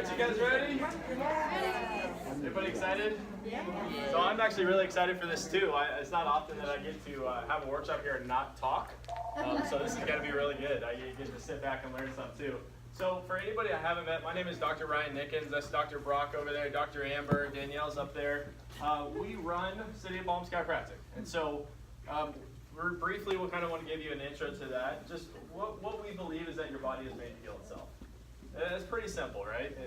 right, you guys ready? Everybody excited? So I'm actually really excited for this too. It's not often that I get to have a workshop here and not talk. So this is going to be really good. I get to sit back and learn stuff too. So for anybody I haven't met, my name is Dr. Ryan Nickens. That's Dr. Brock over there, Dr. Amber, Danielle's up there. We run City of Palms Chiropractic. And so briefly we'll kind of want to give you an intro to that. Just what we believe is that your body is made to heal itself. It's pretty simple, right?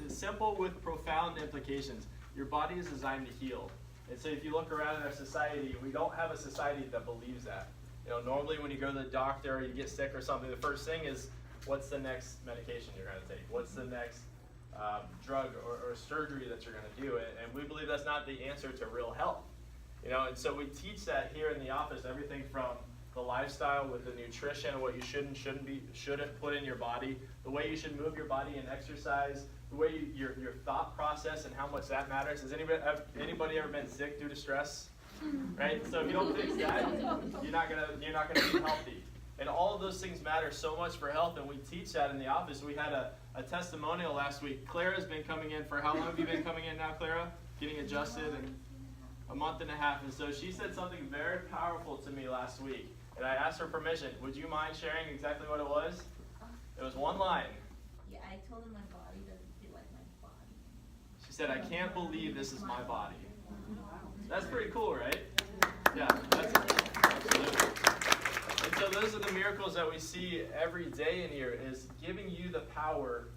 It's simple with profound implications. Your body is designed to heal. And so if you look around in our society, we don't have a society that believes that. You know, normally when you go to the doctor or you get sick or something, the first thing is, what's the next medication you're going to take? What's the next drug or surgery that you're going to do? And we believe that's not the answer to real health. You know, and so we teach that here in the office, everything from the lifestyle with the nutrition, what you should and shouldn't put in your body, the way you should move your body and exercise, the way your thought process and how much that matters. Has anybody ever been sick due to stress? Right? So if you don't fix that, you're not gonna be healthy. And all of those things matter so much for health, and we teach that in the office. We had a testimonial last week. Clara's been coming in for how long have you been coming in now, Clara? Getting adjusted and a month and a half. And so she said something very powerful to me last week. And I asked her permission. Would you mind sharing exactly what it was? It was one line. Yeah, I told him my body doesn't feel like my body. She said, I can't believe this is my body. That's pretty cool, right? Yeah, that's absolutely. And so those are the miracles that we see every day in here, is giving you the power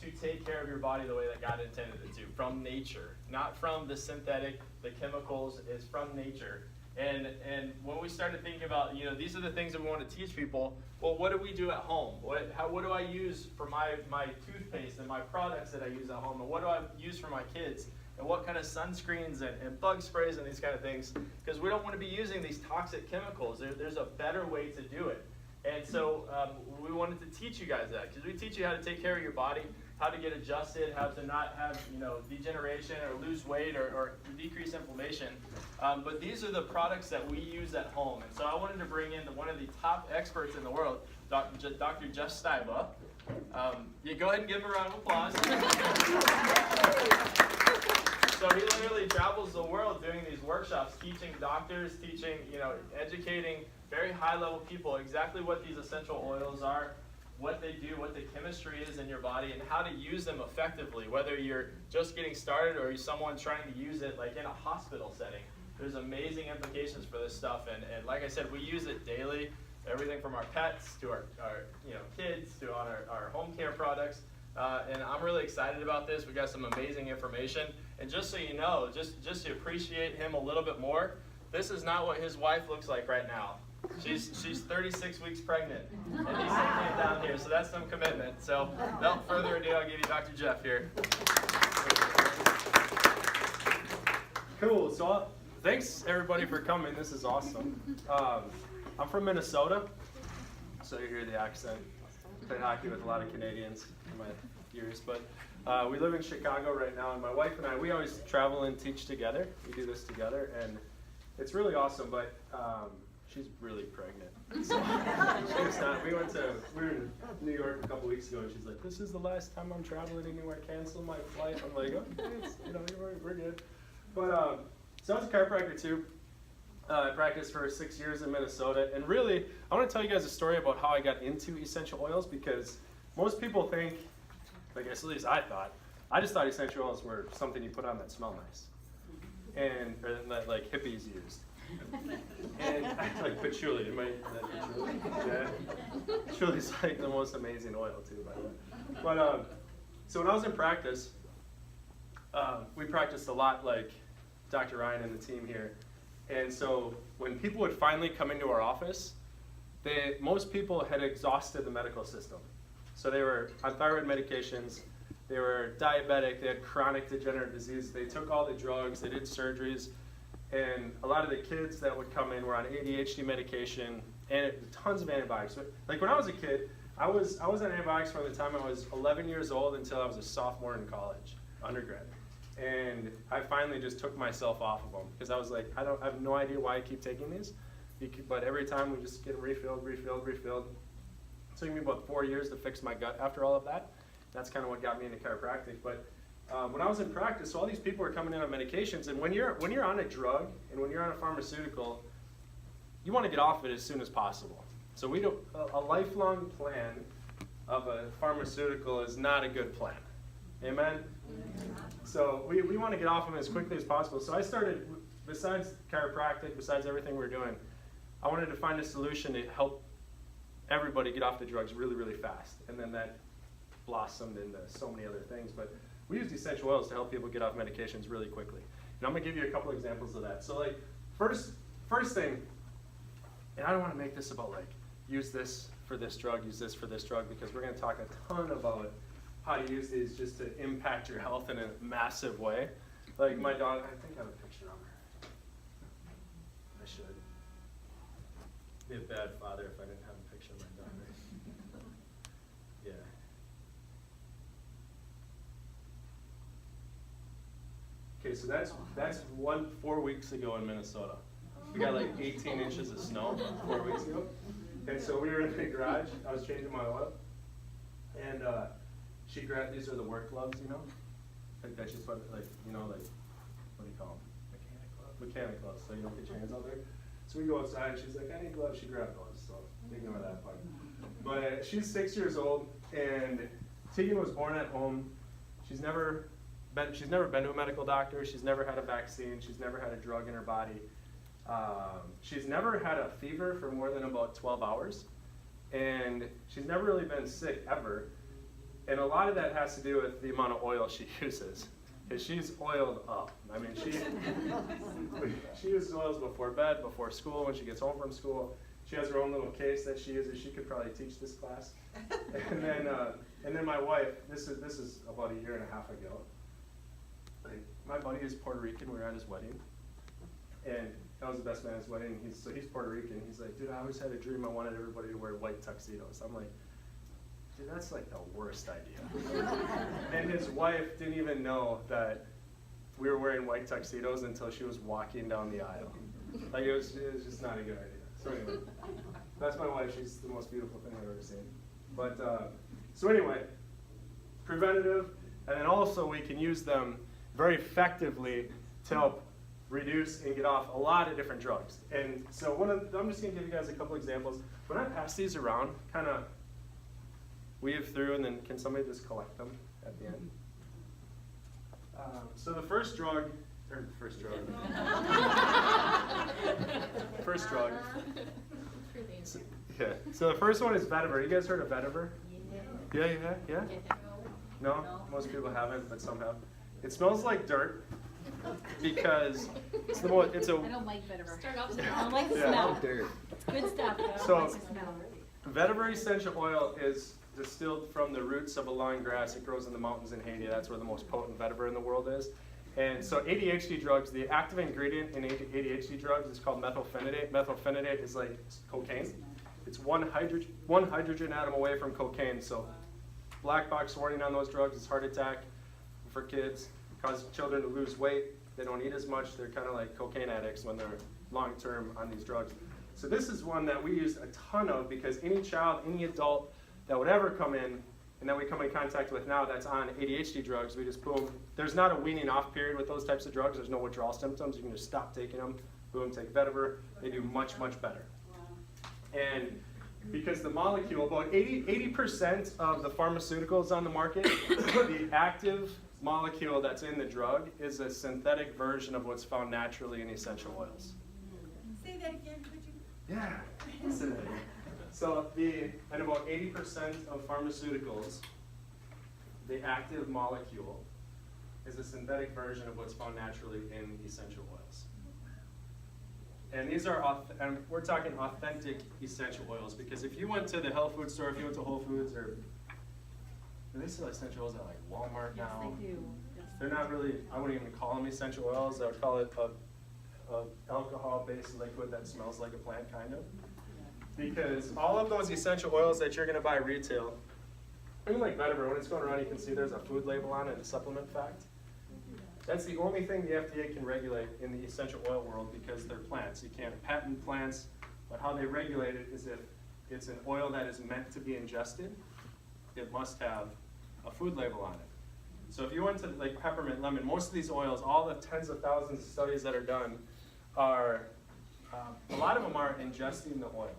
to take care of your body the way that God intended it to, from nature. Not from the synthetic, the chemicals, it's from nature. And when we started thinking about, you know, these are the things that we want to teach people, well, what do we do at home? What do I use for my toothpaste and my products that I use at home? And what do I use for my kids? And what kind of sunscreens and bug sprays and these kind of things? Because we don't want to be using these toxic chemicals. There's a better way to do it. And so we wanted to teach you guys that, because we teach you how to take care of your body, how to get adjusted, how to not have, you know, degeneration or lose weight or decrease inflammation. But these are the products that we use at home. And so I wanted to bring in one of the top experts in the world, Dr. Jeff Styba. Yeah, go ahead and give him a round of applause. So he literally travels the world doing these workshops, teaching doctors, educating very high-level people exactly what these essential oils are, what they do, what the chemistry is in your body, and how to use them effectively, whether you're just getting started or you're someone trying to use it like in a hospital setting. There's amazing implications for this stuff, and like I said, we use it daily, everything from our pets to our kids to on our home care products. And I'm really excited about this. We got some amazing information. And just so you know, just to appreciate him a little bit more, this is not what his wife looks like right now. She's 36 weeks pregnant, and he's sitting down here, so that's some commitment. So without further ado, I'll give you Dr. Jeff here. Cool. So thanks everybody for coming. This is awesome. I'm from Minnesota, so you hear the accent. Played hockey with a lot of Canadians in my years, but we live in Chicago right now, and my wife and I, we always travel and teach together. We do this together, and it's really awesome, but she's really pregnant. So she's not. We were in New York a couple weeks ago, and she's like, this is the last time I'm traveling anywhere, cancel my flight. I'm like, okay, we're good. But so I was a chiropractor too. I practiced for 6 years in Minnesota, and really, I want to tell you guys a story about how I got into essential oils, because most people think, like at least I thought, I just thought essential oils were something you put on that smell nice, or that like hippies used. And like patchouli, patchouli? Yeah. Patchouli's like the most amazing oil too, by the way. But so when I was in practice, we practiced a lot like Dr. Ryan and the team here. And so when people would finally come into our office, most people had exhausted the medical system. So they were on thyroid medications, they were diabetic, they had chronic degenerative disease, they took all the drugs, they did surgeries, and a lot of the kids that would come in were on ADHD medication and tons of antibiotics. Like when I was a kid, I was on antibiotics from the time I was 11 years old until I was a sophomore in college, undergrad. And I finally just took myself off of them because I was like, I have no idea why I keep taking these, but every time we just get refilled. It took me about 4 years to fix my gut after all of that. that's kind of what got me into chiropractic. But when I was in practice, all these people were coming in on medications, and when you're on a drug and when you're on a pharmaceutical, you want to get off it as soon as possible. So we don't, a lifelong plan of a pharmaceutical is not a good plan. Amen? So we want to get off them as quickly as possible. So I started, besides chiropractic, besides everything we're doing, I wanted to find a solution to help everybody get off the drugs really, really fast. And then that blossomed into so many other things. But we use essential oils to help people get off medications really quickly. And I'm going to give you a couple examples of that. So like, first thing, and I don't want to make this about like, use this for this drug, use this for this drug, because we're going to talk a ton about how to use these just to impact your health in a massive way. Like my dog, I think I have a picture of her. I should. Be a bad father if I didn't have a picture of my dog. Yeah. Okay, so that's 4 weeks ago in Minnesota. We got like 18 inches of snow 4 weeks ago. And so we were in the garage, I was changing my oil, and she grabbed, these are the work gloves, you know? Like that she's put, like, you know, like, what do you call them? Mechanic gloves, so you don't get your hands out there. So we go outside, and she's like, I need gloves, she grabbed those, so ignore that part. But she's 6 years old, and Tegan was born at home. She's never been to a medical doctor, she's never had a vaccine, she's never had a drug in her body. She's never had a fever for more than about 12 hours, and she's never really been sick ever. And a lot of that has to do with the amount of oil she uses, because she's oiled up. I mean, she uses oils before bed, before school, when she gets home from school. She has her own little case that she uses. She could probably teach this class. And then my wife. This is about a year and a half ago. Like, my buddy is Puerto Rican. We were at his wedding, and that was the best man at his wedding. He's Puerto Rican. He's like, dude, I always had a dream I wanted everybody to wear white tuxedos. I'm like, dude, that's like the worst idea. And his wife didn't even know that we were wearing white tuxedos until she was walking down the aisle. Like, it was just not a good idea. So anyway, that's my wife. She's the most beautiful thing I've ever seen. But, so anyway, preventative, and then also we can use them very effectively to help reduce and get off a lot of different drugs. And so I'm just going to give you guys a couple examples. When I pass these around, kind of weave through, and then can somebody just collect them at the end? So the first drug. So, yeah. So the first one is vetiver. You guys heard of vetiver? Yeah. No? Most people haven't, but some have. It smells like dirt because it's the most. I don't like vetiver. I don't like the smell. It's good stuff. But I don't So, like the smell. Vetiver essential oil is distilled from the roots of a long grass. It grows in the mountains in Haiti. That's where the most potent vetiver in the world is. And so ADHD drugs, the active ingredient in ADHD drugs is called methylphenidate. Methylphenidate is like cocaine. It's one hydrogen atom away from cocaine. So black box warning on those drugs is heart attack for kids. Cause children to lose weight. They don't eat as much. They're kind of like cocaine addicts when they're long-term on these drugs. So this is one that we use a ton of because any child, any adult that would ever come in and that we come in contact with now that's on ADHD drugs, we just boom. There's not a weaning off period with those types of drugs. There's no withdrawal symptoms. You can just stop taking them. Boom, take vetiver. They do much, much better. And because the molecule, about 80% of the pharmaceuticals on the market, the active molecule that's in the drug is a synthetic version of what's found naturally in essential oils. Say that again, could you? Yeah. So and about 80% of pharmaceuticals, the active molecule is a synthetic version of what's found naturally in essential oils. And these are, and we're talking authentic essential oils, because if you went to the health food store, if you went to Whole Foods, or they sell essential oils at like Walmart now. Yes, they do. They're not really, I wouldn't even call them essential oils. I would call it a alcohol-based liquid that smells like a plant, kind of. Because all of those essential oils that you're going to buy retail, even like vetiver, when it's going around, you can see there's a food label on it, a supplement fact. That's the only thing the FDA can regulate in the essential oil world because they're plants. You can't patent plants, but how they regulate it is if it's an oil that is meant to be ingested, it must have a food label on it. So if you went to like peppermint, lemon, most of these oils, all the tens of thousands of studies that are done are, a lot of them are ingesting the oil.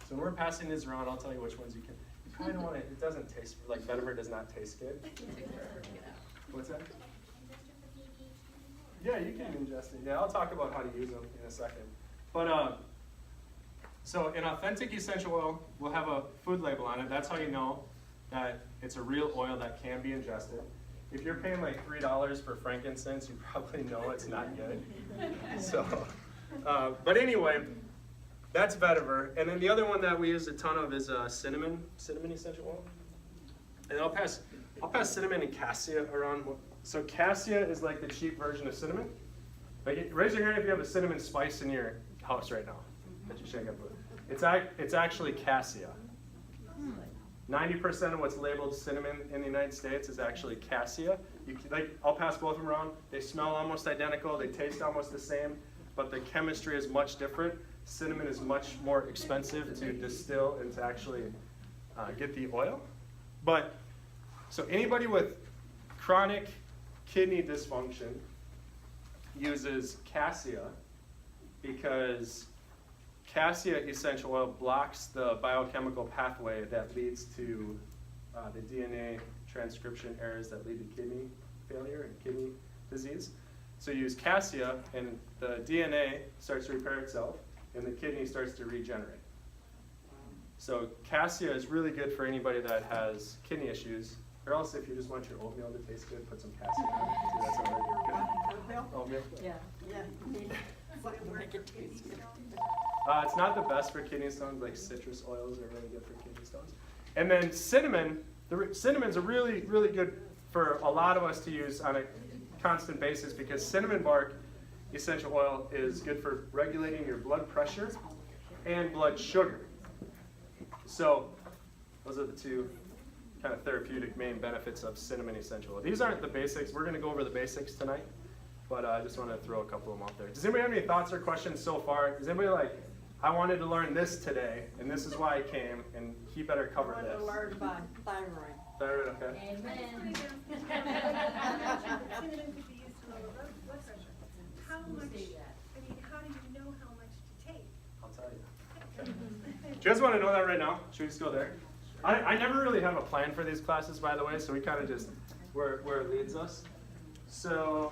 So when we're passing these around, I'll tell you which ones you can. You probably don't want it doesn't taste, like vetiver does not taste good. What's that? Yeah, you can ingest it. Yeah, I'll talk about how to use them in a second. But so an authentic essential oil will have a food label on it. That's how you know that it's a real oil that can be ingested. If you're paying like $3 for frankincense, you probably know it's not good. So, but anyway, that's vetiver. And then the other one that we use a ton of is cinnamon essential oil. And I'll pass cinnamon and cassia around. So cassia is like the cheap version of cinnamon. Like, raise your hand if you have a cinnamon spice in your house right now that you shake up with. It's actually cassia. 90% of what's labeled cinnamon in the United States is actually cassia. I'll pass both of them around. They smell almost identical. They taste almost the same, but the chemistry is much different. Cinnamon is much more expensive to distill and to actually get the oil. But so anybody with chronic kidney dysfunction uses cassia because cassia essential oil blocks the biochemical pathway that leads to the DNA transcription errors that lead to kidney failure and kidney disease. So you use cassia and the DNA starts to repair itself and the kidney starts to regenerate. So cassia is really good for anybody that has kidney issues, or else if you just want your oatmeal to taste good, put some cassia in it. See, that's already good. Oatmeal? Yeah. Make it taste good. It's not the best for kidney stones, like citrus oils are really good for kidney stones. And then cinnamon, cinnamon's a really, really good for a lot of us to use on a constant basis because cinnamon bark essential oil is good for regulating your blood pressure and blood sugar. So those are the two kind of therapeutic main benefits of cinnamon essential oil. These aren't the basics. We're going to go over the basics tonight, but I just want to throw a couple of them out there. Does anybody have any thoughts or questions so far? Does anybody like, I wanted to learn this today, and this is why I came, and he better cover this. I wanted to learn about thyroid. Thyroid, okay. Amen. Cinnamon could be used to lower blood pressure. How much, how do you know how much to take? I'll tell you. Do you guys want to know that right now? Should we just go there? I never really have a plan for these classes, by the way, so we kind of just, where it leads us. So,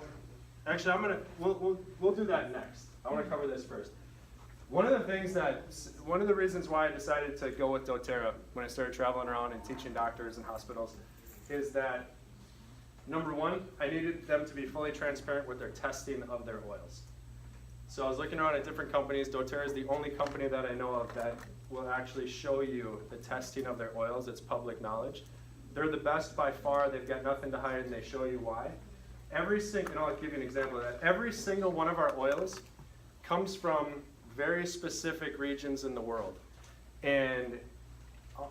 actually, we'll do that next. I want to cover this first. One of the reasons why I decided to go with doTERRA when I started traveling around and teaching doctors and hospitals is that, number one, I needed them to be fully transparent with their testing of their oils. So I was looking around at different companies. doTERRA is the only company that I know of that will actually show you the testing of their oils. It's public knowledge. They're the best by far. They've got nothing to hide, and they show you why. And I'll give you an example of that. Every single one of our oils comes from very specific regions in the world. And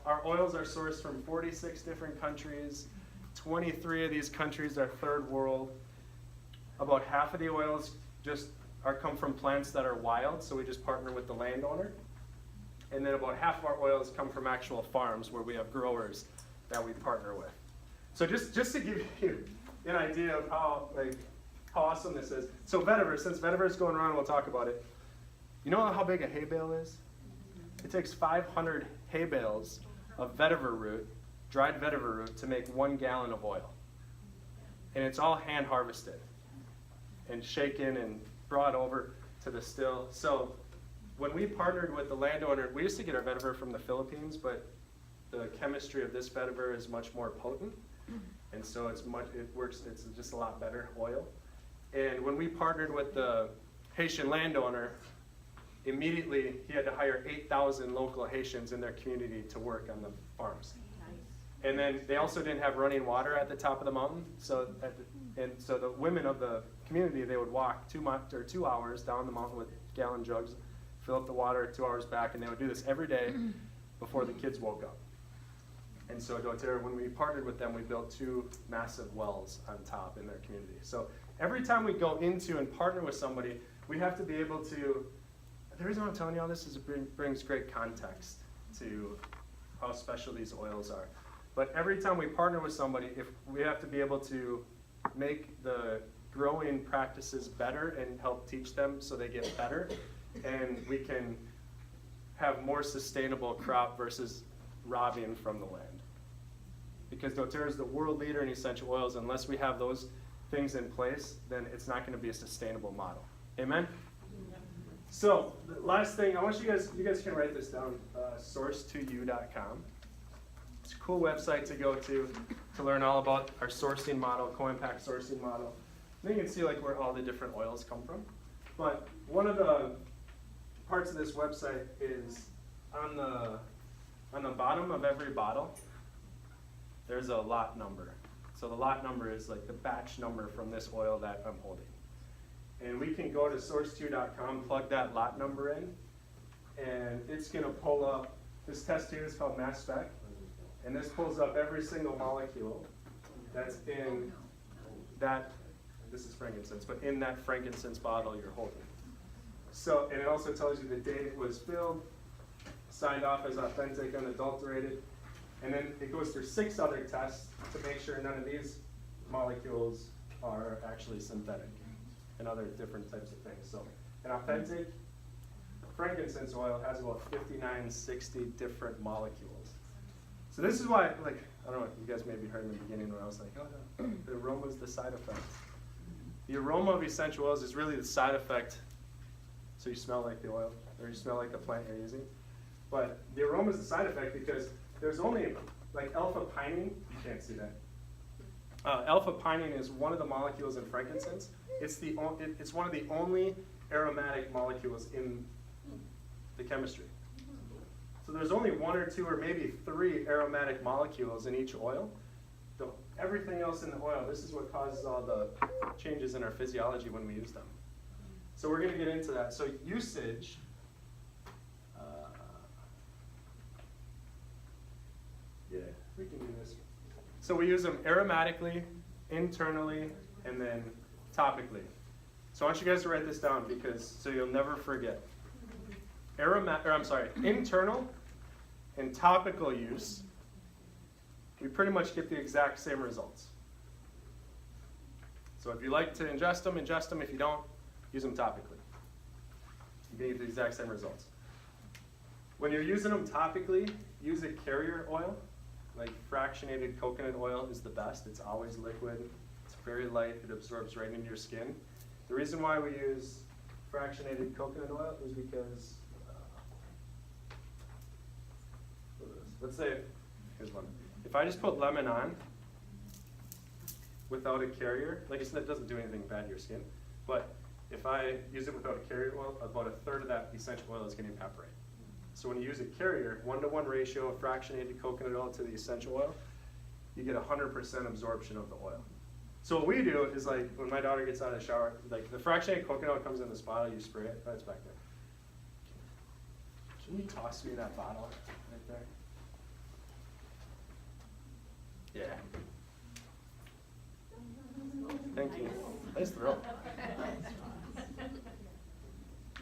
our oils are sourced from 46 different countries. 23 of these countries are third world. About half of the oils come from plants that are wild, so we just partner with the landowner. And then about half of our oils come from actual farms where we have growers that we partner with. So just to give you an idea of how awesome this is. So vetiver, since vetiver is going around, we'll talk about it. You know how big a hay bale is? It takes 500 hay bales of vetiver root, dried vetiver root, to make 1 gallon of oil. And it's all hand harvested and shaken and brought over to the still. So when we partnered with the landowner, we used to get our vetiver from the Philippines, but the chemistry of this vetiver is much more potent. And so it's just a lot better oil. And when we partnered with the Haitian landowner, immediately he had to hire 8,000 local Haitians in their community to work on the farms. And then they also didn't have running water at the top of the mountain, so the women of the community, they would walk 2 hours down the mountain with gallon jugs, fill up the water, 2 hours back, and they would do this every day before the kids woke up. And so doTERRA, when we partnered with them, we built 2 massive wells on top in their community. So every time we go into and partner with somebody, we have to be able to, the reason I'm telling you all this is it brings great context to how special these oils are. But every time we partner with somebody, if we have to be able to make the growing practices better and help teach them so they get better, and we can have more sustainable crop versus robbing from the land. Because doTERRA is the world leader in essential oils. Unless we have those things in place, then it's not going to be a sustainable model. Amen? So, the last thing, I want you guys can write this down, source2u.com. It's a cool website to go to learn all about our sourcing model, co-impact sourcing model. Then you can see like where all the different oils come from. But one of the parts of this website is on the bottom of every bottle, there's a lot number. So the lot number is like the batch number from this oil that I'm holding. And we can go to source2.com, plug that lot number in, and it's going to pull up, this test here is called mass spec, and this pulls up every single molecule that's in that, this is frankincense, but in that frankincense bottle you're holding. So, and it also tells you the date it was filled, signed off as authentic, unadulterated, and then it goes through 6 other tests to make sure none of these molecules are actually synthetic and other different types of things. So an authentic frankincense oil has about 59, 60 different molecules. So this is why, like, I don't know, you guys maybe heard in the beginning when I was like, oh no, the aroma is the side effect. The aroma of essential oils is really the side effect. So you smell like the oil, or you smell like the plant you're using. But the aroma is the side effect because there's only, like alpha-pinene, you can't see that. Alpha-pinene is one of the molecules in frankincense. It's one of the only aromatic molecules in the chemistry. So there's only 1 or 2 or maybe 3 aromatic molecules in each oil. Everything else in the oil, this is what causes all the changes in our physiology when we use them. So we're going to get into that. So usage, yeah, we can do this. So we use them aromatically, internally, and then topically. So I want you guys to write this down because so you'll never forget. Internal and topical use, we pretty much get the exact same results. So if you like to ingest them, ingest them. If you don't, use them topically. You can get the exact same results. When you're using them topically, use a carrier oil. Like fractionated coconut oil is the best. It's always liquid. It's very light. It absorbs right into your skin. The reason why we use fractionated coconut oil is because, let's say, here's one. If I just put lemon on without a carrier, like I said, it doesn't do anything bad to your skin, but if I use it without a carrier oil, about 1/3 of that essential oil is going to evaporate. So when you use a carrier, 1-to-1 ratio of fractionated coconut oil to the essential oil, you get 100% absorption of the oil. So what we do is like when my daughter gets out of the shower, like the fractionated coconut oil comes in this bottle, you spray it, oh, it's back there. Can you toss me that bottle right there? Yeah. Thank you. Nice throw.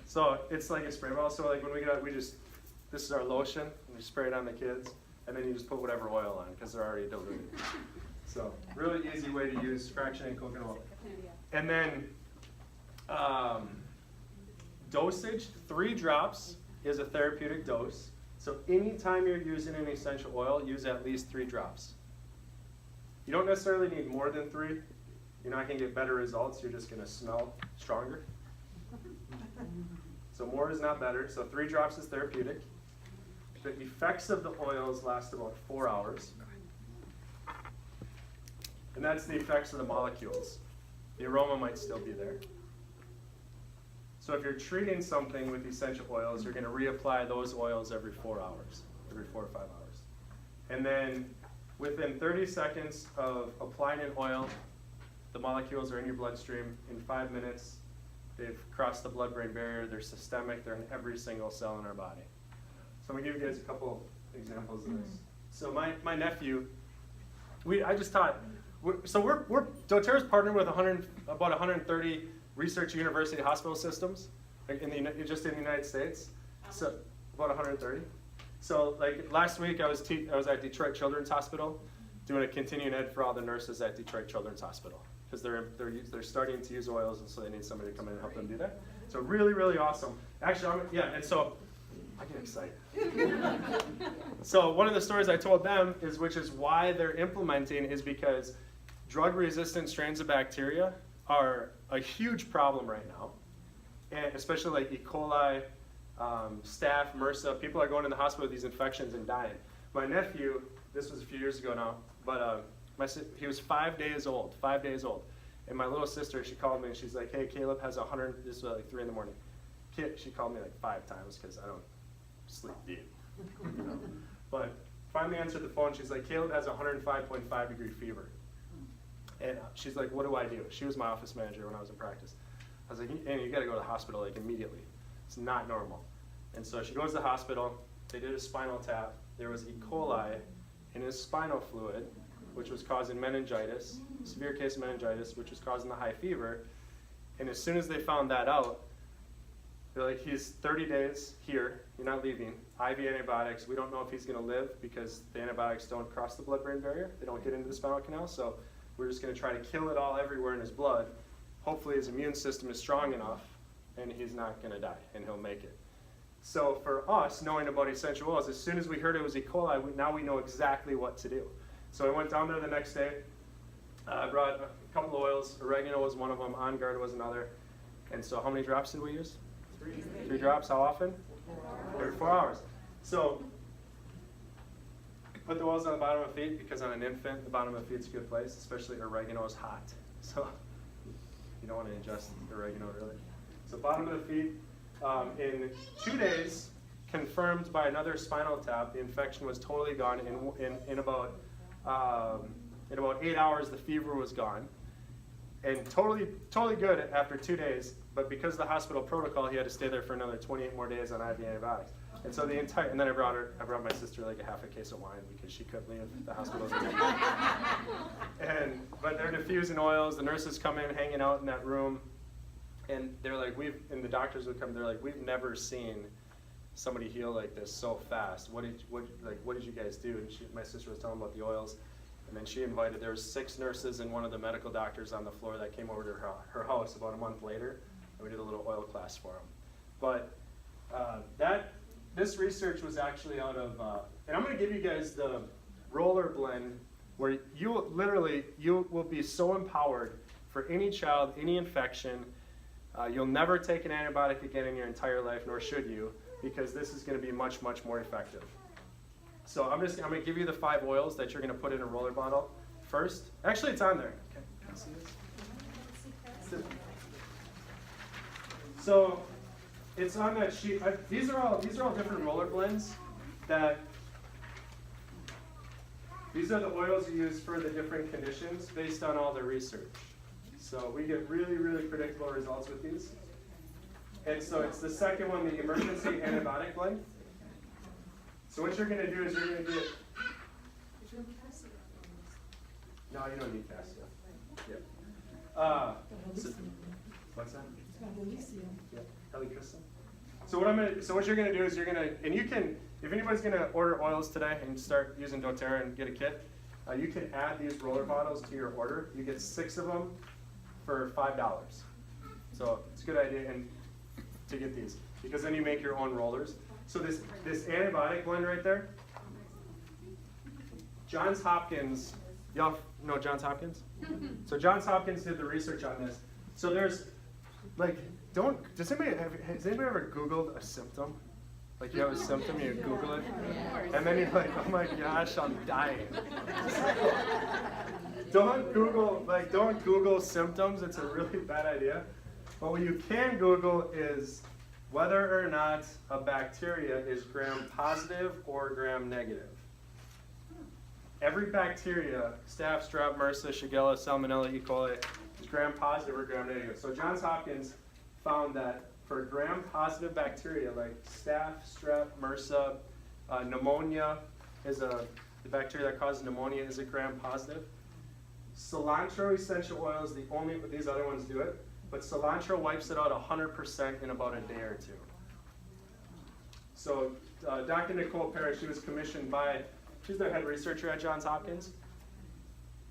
So it's like a spray bottle. So like when we get out, this is our lotion, and we spray it on the kids, and then you just put whatever oil on because they're already diluted. So really easy way to use fractionated coconut oil. And then dosage, 3 drops is a therapeutic dose. So anytime you're using an essential oil, use at least 3 drops. You don't necessarily need more than 3. You're not going to get better results. You're just going to smell stronger. So more is not better. So 3 drops is therapeutic. The effects of the oils last about 4 hours. And that's the effects of the molecules. The aroma might still be there. So if you're treating something with essential oils, you're going to reapply those oils every 4 hours, every 4 or 5 hours. And then within 30 seconds of applying an oil, the molecules are in your bloodstream. In 5 minutes, they've crossed the blood-brain barrier. They're systemic. They're in every single cell in our body. So I'm going to give you guys a couple examples of this. So my nephew, I just taught. So we're doTERRA's partnered with about 130 research university hospital systems just in the United States. So about 130. So like last week I was at Detroit Children's Hospital doing a continuing ed for all the nurses at Detroit Children's Hospital because they're starting to use oils, and so they need somebody to come in and help them do that. So really, really awesome. Actually, and so I get excited. So one of the stories I told them which is why they're implementing, is because drug-resistant strains of bacteria are a huge problem right now, and especially like E. coli, staph, MRSA. People are going in the hospital with these infections and dying. My nephew, this was a few years ago now, but he was 5 days old, and my little sister, she called me and she's like, hey, Caleb has 100, this was like 3 in the morning. She called me like 5 times because I don't sleep deep, you know. But finally answered the phone, she's like, Caleb has 105.5 degree fever. And she's like, what do I do? She was my office manager when I was in practice. I was like, Annie, you gotta go to the hospital like immediately. It's not normal. And so she goes to the hospital, they did a spinal tap, there was E. coli in his spinal fluid, which was causing meningitis, severe case of meningitis, which was causing the high fever. And as soon as they found that out, they're like, he's 30 days here, you're not leaving, IV antibiotics, we don't know if he's gonna live because the antibiotics don't cross the blood-brain barrier, they don't get into the spinal canal, so we're just gonna try to kill it all everywhere in his blood. Hopefully his immune system is strong enough and he's not gonna die and he'll make it. So for us, knowing about essential oils, as soon as we heard it was E. coli, now we know exactly what to do. So I went down there the next day, I brought a couple of oils, oregano was one of them, On Guard was another. And so how many drops did we use? 3 drops, how often? Every 4 hours. So put the oils on the bottom of the feet because on an infant, the bottom of the feet's a good place, especially oregano is hot. So you don't want to ingest oregano really. So bottom of the feet, in 2 days, confirmed by another spinal tap, the infection was totally gone. In about 8 hours, the fever was gone. And totally good after 2 days, but because of the hospital protocol, he had to stay there for another 28 more days on IV antibiotics. And so and then I brought my sister like a half a case of wine because she couldn't leave the hospital. But they're diffusing oils, the nurses come in, hanging out in that room, and they're like, and the doctors would come, they're like, we've never seen somebody heal like this so fast. What did you guys do? And my sister was telling about the oils. And then she invited, there was 6 nurses and one of the medical doctors on the floor that came over to her house about a month later, and we did a little oil class for them. But this research was actually out of, and I'm going to give you guys the roller blend, where you will be so empowered for any child, any infection. You'll never take an antibiotic again in your entire life, nor should you, because this is going to be much, much more effective. So I'm going to give you the 5 oils that you're going to put in a roller bottle first. Actually, it's on there. Okay. Can I see this? So it's on that sheet. These are all different roller blends. These are the oils you use for the different conditions based on all the research. So we get really, really predictable results with these. And so it's the second one, the emergency antibiotic blend. So what you're going to do is you're going to get... No, you don't need cassia. Yeah. What's that? Yeah, helichrysum. So what you're going to do is you're going to, and you can, if anybody's going to order oils today and start using doTERRA and get a kit, you can add these roller bottles to your order. You get 6 of them for $5. So it's a good idea to get these, because then you make your own rollers. So this antibiotic blend right there, Johns Hopkins, y'all know Johns Hopkins? So Johns Hopkins did the research on this. So there's, like, has anybody ever Googled a symptom? Like you have a symptom, you Google it, and then you're like, oh my gosh, I'm dying. Don't Google symptoms, it's a really bad idea. But what you can Google is whether or not a bacteria is gram-positive or gram-negative. Every bacteria, staph, strep, MRSA, Shigella, Salmonella, E. coli, is gram-positive or gram-negative. So Johns Hopkins found that for gram-positive bacteria like staph, strep, MRSA, pneumonia the bacteria that causes pneumonia is a gram-positive. Cilantro essential oil is these other ones do it. But cilantro wipes it out 100% in about a day or 2. So Dr. Nicole Parrish, she was commissioned by, she's their head researcher at Johns Hopkins.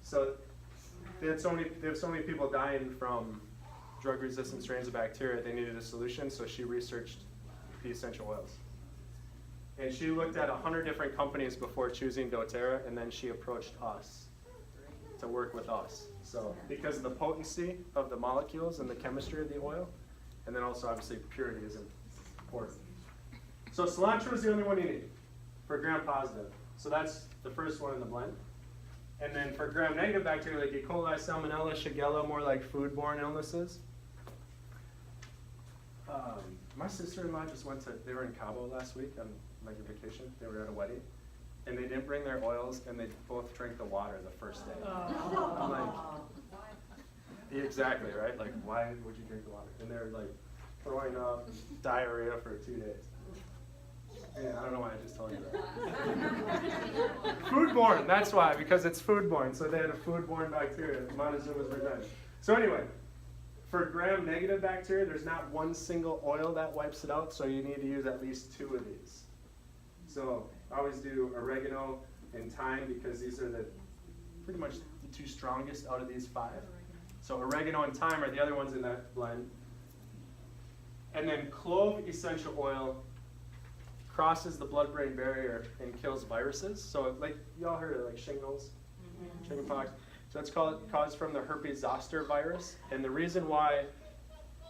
So they have so many people dying from drug-resistant strains of bacteria, they needed a solution, so she researched the essential oils. And she looked at 100 different companies before choosing doTERRA, and then she approached us to work with us. So because of the potency of the molecules and the chemistry of the oil, and then also obviously purity is important. So cilantro is the only one you need for gram-positive. So that's the first one in the blend. And then for gram-negative bacteria like E. coli, Salmonella, Shigella, more like foodborne illnesses. My sister-in-law just they were in Cabo last week on like a vacation. They were at a wedding. And they didn't bring their oils, and they both drank the water the first day. I'm like, yeah, exactly, right? Like, why would you drink the water? And they're like throwing up diarrhea for 2 days. Yeah, I don't know why I just told you that. Foodborne, that's why, because it's foodborne. So they had a foodborne bacteria. Montezuma's revenge. So anyway, for gram-negative bacteria, there's not one single oil that wipes it out, so you need to use at least 2 of these. So I always do oregano and thyme because these are pretty much the 2 strongest out of these 5. So oregano and thyme are the other ones in that blend. And then clove essential oil crosses the blood-brain barrier and kills viruses. So like y'all heard of like shingles, chickenpox. So it's caused from the herpes zoster virus. And the reason why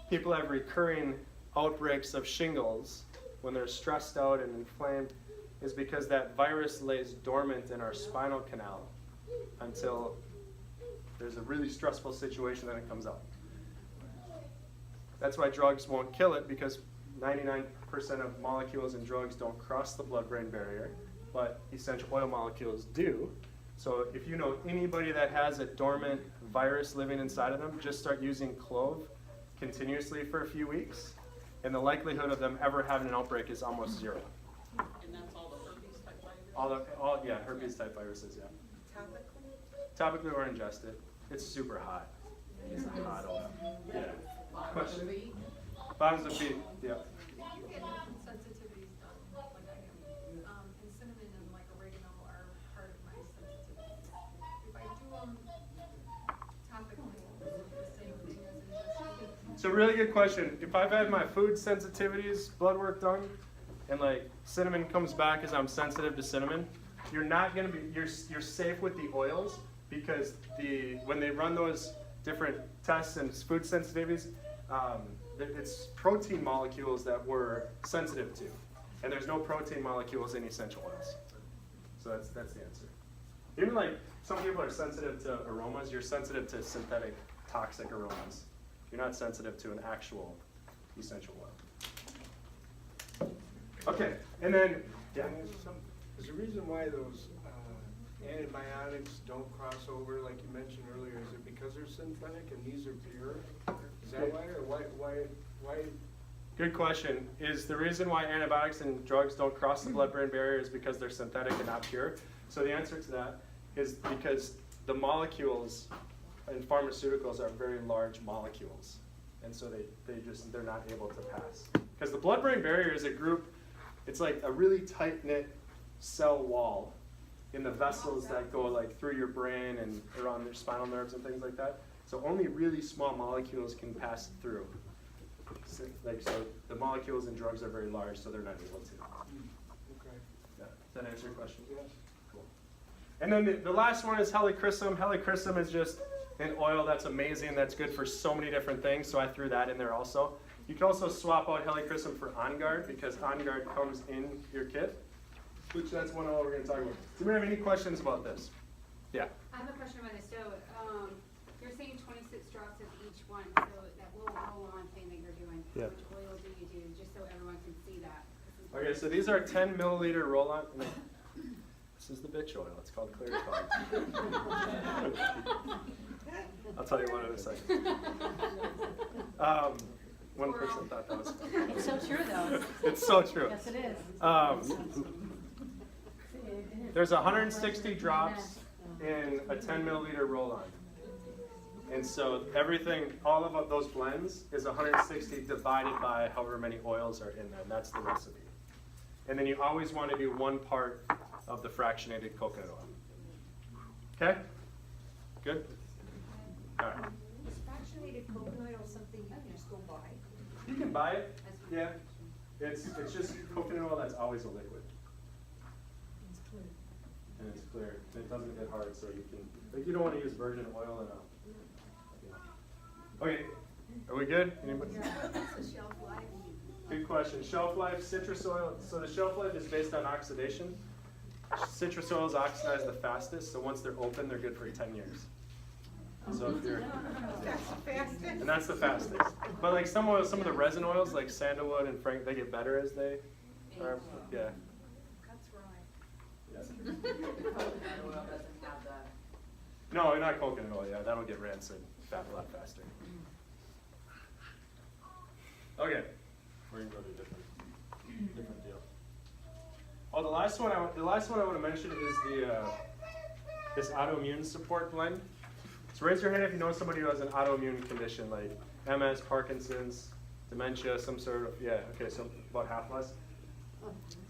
people have recurring outbreaks of shingles when they're stressed out and inflamed is because that virus lays dormant in our spinal canal until there's a really stressful situation, then it comes out. That's why drugs won't kill it, because 99% of molecules in drugs don't cross the blood-brain barrier, but essential oil molecules do. So if you know anybody that has a dormant virus living inside of them, just start using clove continuously for a few weeks, and the likelihood of them ever having an outbreak is almost 0. And that's all the herpes type viruses? Yeah, herpes type viruses, yeah. Topically? Topically or ingested. It's super hot. It's a hot oil. Yeah. Question? Bottoms of feet, yeah. You get different sensitivities done, like I do. And cinnamon and like oregano are part of my sensitivities. If I do them topically, it's the same thing as ingested. So really good question. If I've had my food sensitivities blood work done, and like cinnamon comes back as I'm sensitive to cinnamon, you're not gonna be, you're safe with the oils, because when they run those different tests and food sensitivities, it's protein molecules that we're sensitive to, and there's no protein molecules in essential oils. So that's the answer. Even like some people are sensitive to aromas, you're sensitive to synthetic toxic aromas. You're not sensitive to an actual essential oil. Okay, and then, yeah. Is the reason why those antibiotics don't cross over, like you mentioned earlier, is it because they're synthetic and these are pure? Is that why, or why? Good question. Is the reason why antibiotics and drugs don't cross the blood-brain barrier is because they're synthetic and not pure? So the answer to that is because the molecules in pharmaceuticals are very large molecules, and so they're not able to pass. Because the blood-brain barrier is a group, it's like a really tight-knit cell wall in the vessels that go like through your brain and around your spinal nerves and things like that. So only really small molecules can pass through. So the molecules in drugs are very large, so they're not able to. Okay. Yeah. Does that answer your question? Yes. Cool. And then the last one is helichrysum. Helichrysum is just an oil that's amazing, that's good for so many different things, so I threw that in there also. You can also swap out helichrysum for On Guard, because On Guard comes in your kit, which that's one oil we're going to talk about. Do you have any questions about this? Yeah. I have a question about this. So you're saying 26 drops of each one, so that little roll-on thing that you're doing, Yeah. which oil do you do, just so everyone can see that? Okay, so these are 10 milliliter roll-on. This is the bitch oil. It's called Clear Fog. I'll tell you what in a second. One person thought that was. It's so true, though. It's so true. Yes, it is. There's 160 drops in a 10 milliliter roll-on. And so everything, all of those blends is 160 divided by however many oils are in there. And that's the recipe. And then you always want to do 1 part of the fractionated coconut oil. Okay? Good? All right. Is fractionated coconut oil something you can just go buy? You can buy it. Yeah. It's just coconut oil that's always a liquid. It's clear. And it's clear. And it doesn't get hard, so you can, like, you don't want to use virgin oil in a. Okay, are we good? Anybody? What's the shelf life? Good question. Shelf life, citrus oil. So the shelf life is based on oxidation. Citrus oils oxidize the fastest, so once they're open, they're good for 10 years. So if you're, That's the fastest. and that's the fastest. But like some oils, some of the resin oils, like sandalwood and frank, they get better as they are. Yeah. That's right. Yes. Coconut oil doesn't have the. No, not coconut oil. Yeah, that'll get rancid a lot faster. Okay, we're gonna go to a different deal. Oh, the last one I want to mention is the this autoimmune support blend. So raise your hand if you know somebody who has an autoimmune condition like MS, Parkinson's, dementia, some sort of, yeah, okay, so about half less.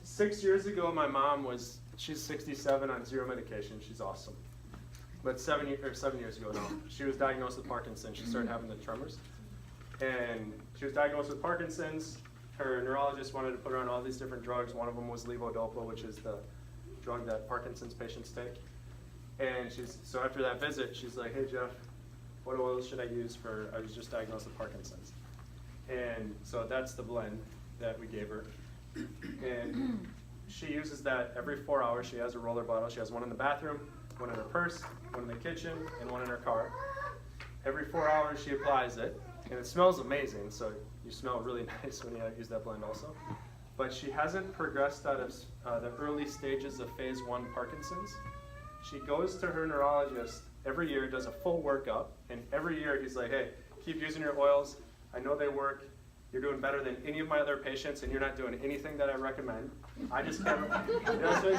6 years ago, my mom she's 67 on 0 medication. She's awesome. But 7 years ago now, she was diagnosed with Parkinson's. She started having the tremors. And she was diagnosed with Parkinson's. Her neurologist wanted to put her on all these different drugs. One of them was levodopa, which is the drug that Parkinson's patients take. And so after that visit, she's like, hey Jeff, what oils should I use I was just diagnosed with Parkinson's. And so that's the blend that we gave her. And she uses that every 4 hours. She has a roller bottle. She has one in the bathroom, one in her purse, one in the kitchen, and one in her car. Every 4 hours she applies it, and it smells amazing, so you smell really nice when you use that blend also. But she hasn't progressed out of the early stages of phase 1 Parkinson's. She goes to her neurologist every year, does a full workup, and every year he's like, hey, keep using your oils. I know they work. You're doing better than any of my other patients, and you're not doing anything that I recommend. I just can't. You know, so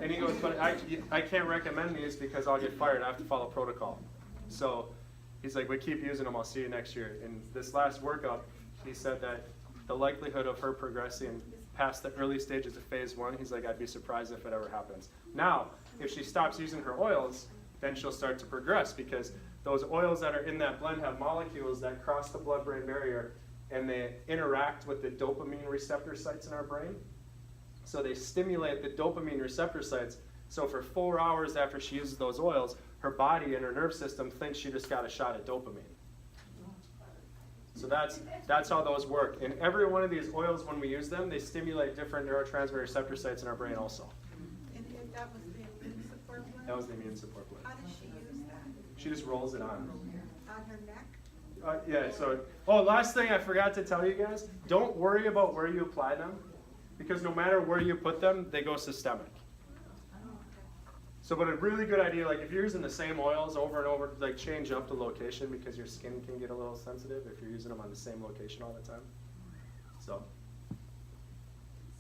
and he goes, but I can't recommend these because I'll get fired. I have to follow protocol. So he's like, we keep using them. I'll see you next year. In this last workup, he said that the likelihood of her progressing past the early stages of phase 1, he's like, I'd be surprised if it ever happens. Now, if she stops using her oils, then she'll start to progress because those oils that are in that blend have molecules that cross the blood-brain barrier and they interact with the dopamine receptor sites in our brain. So they stimulate the dopamine receptor sites. So for 4 hours after she uses those oils, her body and her nerve system thinks she just got a shot of dopamine. So that's how those work. And every one of these oils, when we use them, they stimulate different neurotransmitter receptor sites in our brain also. And that was the immune support one? That was the immune support blend. How does she use that? She just rolls it on. On her neck? Yeah, so, last thing I forgot to tell you guys, don't worry about where you apply them, because no matter where you put them, they go systemic. So, but a really good idea, like if you're using the same oils over and over, like change up the location because your skin can get a little sensitive if you're using them on the same location all the time. So.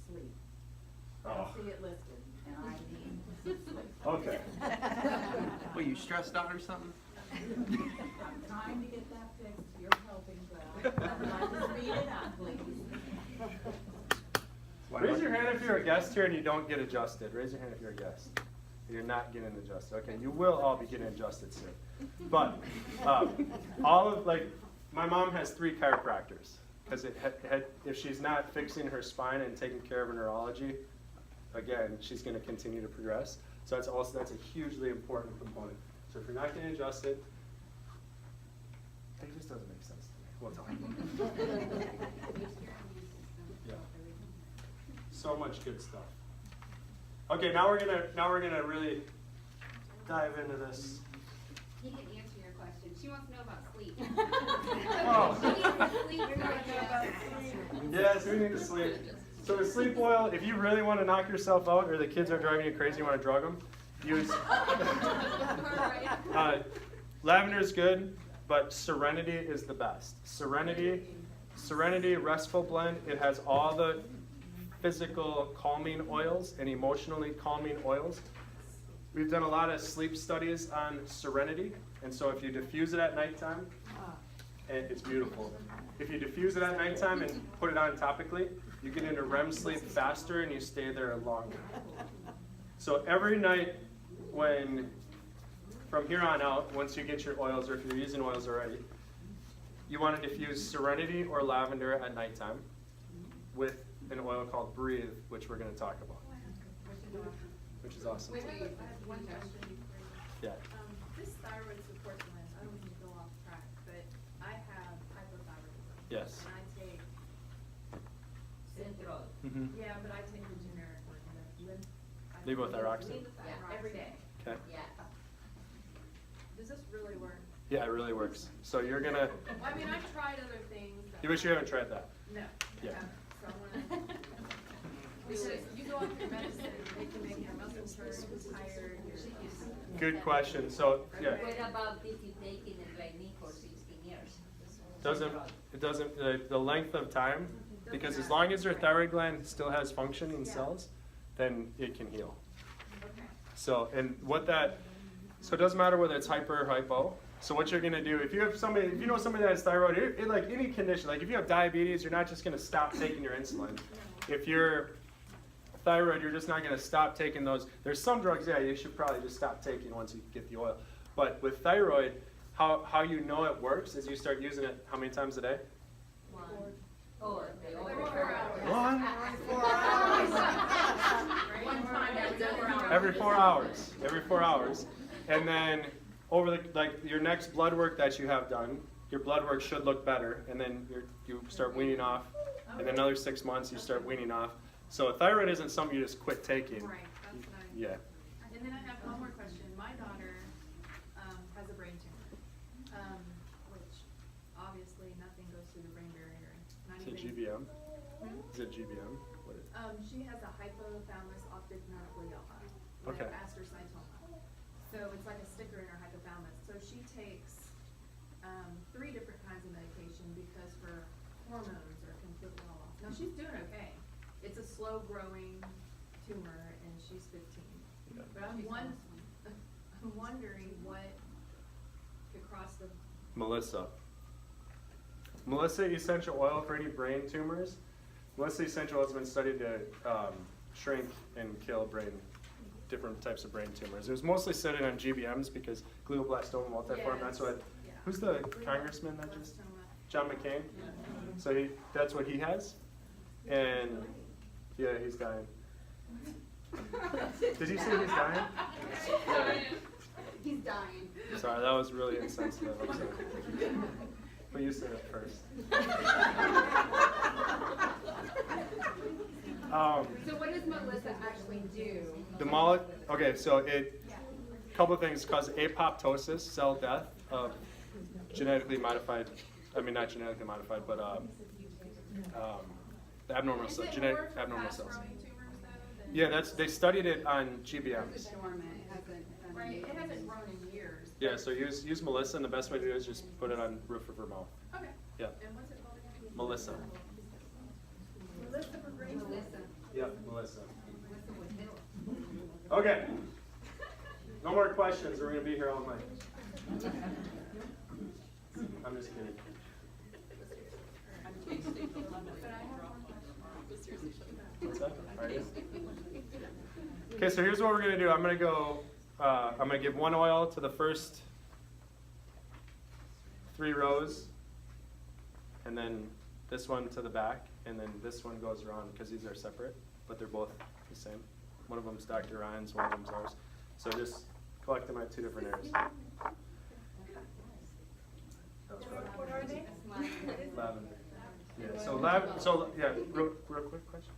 Sleep. I Oh. see it listed, and I need sleep. Okay. Well, you stressed out or something? I'm trying to get that fixed. You're helping, but I'd like to speed it up, please. Raise your hand if you're a guest here and you don't get adjusted. Raise your hand if you're a guest. You're not getting adjusted. Okay, you will all be getting adjusted soon. But my mom has 3 chiropractors because if she's not fixing her spine and taking care of her neurology, again, she's going to continue to progress. So that's a hugely important component. So if you're not getting adjusted, it just doesn't make sense to me. We'll talk about it. Yeah. So much good stuff. Okay, now we're gonna really dive into this. He can answer your question. She wants to know about sleep. Oh. She needs to sleep. Yes, we need to sleep. So the sleep oil, if you really want to knock yourself out, or the kids are driving you crazy, you want to drug them, use lavender is good, but Serenity is the best. Serenity Restful Blend. It has all the physical calming oils and emotionally calming oils. We've done a lot of sleep studies on Serenity, and so if you diffuse it at nighttime and it's beautiful. If you diffuse it at nighttime and put it on topically, you get into REM sleep faster and you stay there longer. So every night from here on out, once you get your oils, or if you're using oils already, you want to diffuse Serenity or lavender at nighttime with an oil called Breathe, which we're going to talk about. Which is awesome. Wait, I have one question. Yeah. This thyroid support gland, I don't mean to go off track, but I have hypothyroidism. Yes. And I take, Central. yeah, but I take the generic one, Levothyroxine. Yeah, every day. Okay. Yeah. Does this really work? Yeah, it really works. So you're gonna. Well, I mean, I've tried other things. You wish you haven't tried that. No. I Yeah. haven't. So I wanna, because you go off your medicine, it can make your muscles hurt, you're tired, you're. Good question. So yeah, What about if you take it like me for 16 years? it doesn't the length of time, because as long as your thyroid gland still has functioning cells, then it can heal. Okay. So so it doesn't matter whether it's hyper or hypo. So what you're gonna do, if you know somebody that has thyroid, it like any condition, like if you have diabetes, you're not just gonna stop taking your insulin. If you're thyroid, you're just not gonna stop taking those. There's some drugs, yeah, you should probably just stop taking once you get the oil. But with thyroid, how you know it works is you start using it how many times a day? Or Every 4 hours. One. One time Every 4 hours. Every 4 hours. And then over your next blood work that you have done, your blood work should look better, and then you start weaning off. In another 6 months, you start weaning off. So thyroid isn't something you just quit taking. Right, that's nice. Yeah. And then I have one more question. My daughter has a brain tumor, which obviously nothing goes through the brain barrier. Not Is it even. GBM? Is it GBM? What is She has a hypothalamus optic neuroglioma, Okay. like astrocytoma. So it's like a sticker in her hypothalamus. So she takes 3 different kinds of medication because her hormones are completely all off. Now she's doing okay. It's a slow-growing tumor, and she's 15. Yeah. But I'm wondering what could cross the. Melissa. Melissa essential oil for any brain tumors. Melissa essential oil has been studied to shrink and kill different types of brain tumors. It was mostly studied on GBMs because glioblastoma multiforme. That's what. Yeah. Who's the congressman that just? Glioblastoma. John McCain. So that's what he has, and yeah, he's dying. Did you say he's dying? He's dying. Sorry, that was really insensitive. I'm sorry. But you said it first. So what does Melissa actually do? Okay, so couple of things cause apoptosis, cell death of genetically modified. I mean, not genetically modified, but the abnormal Is cells, it genetic more for abnormal cells. fast-growing tumors, though, than- Yeah, they studied it on It's GBMs. dormant, it hasn't. Right, it hasn't grown in years. Yeah, so use Melissa, and the best way to do it is just put it on roof of her mouth. Okay. Yeah, And what's it called again? Melissa. Melissa for brain tumor. Melissa. Yeah, Melissa. Melissa with it. Okay. No more questions, or we're gonna be here all night. I'm just kidding. What's that? Are you? Okay, so here's what we're gonna do. I'm gonna give one oil to the first 3 rows, and then this one to the back, and then this one goes around because these are separate, but they're both the same. One of them's Dr. Ryan's, one of them's ours. So just collect them at 2 different areas. That was right. What are they? Lavender. Yeah. So yeah. Real quick question.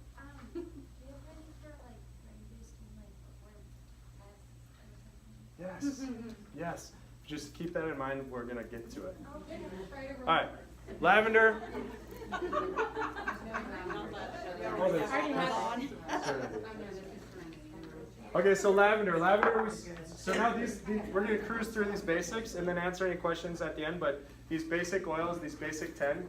Do you have any for like boosting like Yes. Yes. Just keep that in mind. We're gonna get to it. Okay. All right. Lavender. Okay, so lavender. So now we're going to cruise through these basics and then answer any questions at the end. But these basic oils, these basic 10,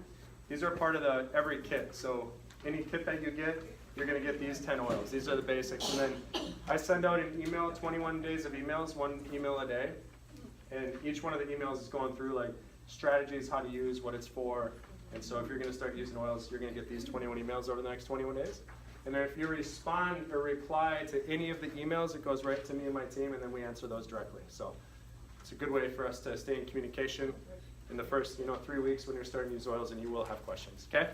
these are part of every kit. So any kit that you get, you're going to get these 10 oils. These are the basics. And then I send out an email, 21 days of emails, 1 email a day. And each one of the emails is going through like, strategies, how to use, what it's for. And so if you're going to start using oils, you're going to get these 21 emails over the next 21 days. And then if you respond or reply to any of the emails, it goes right to me and my team, and then we answer those directly. So it's a good way for us to stay in communication in the first 3 weeks when you're starting to use oils, and you will have questions, okay?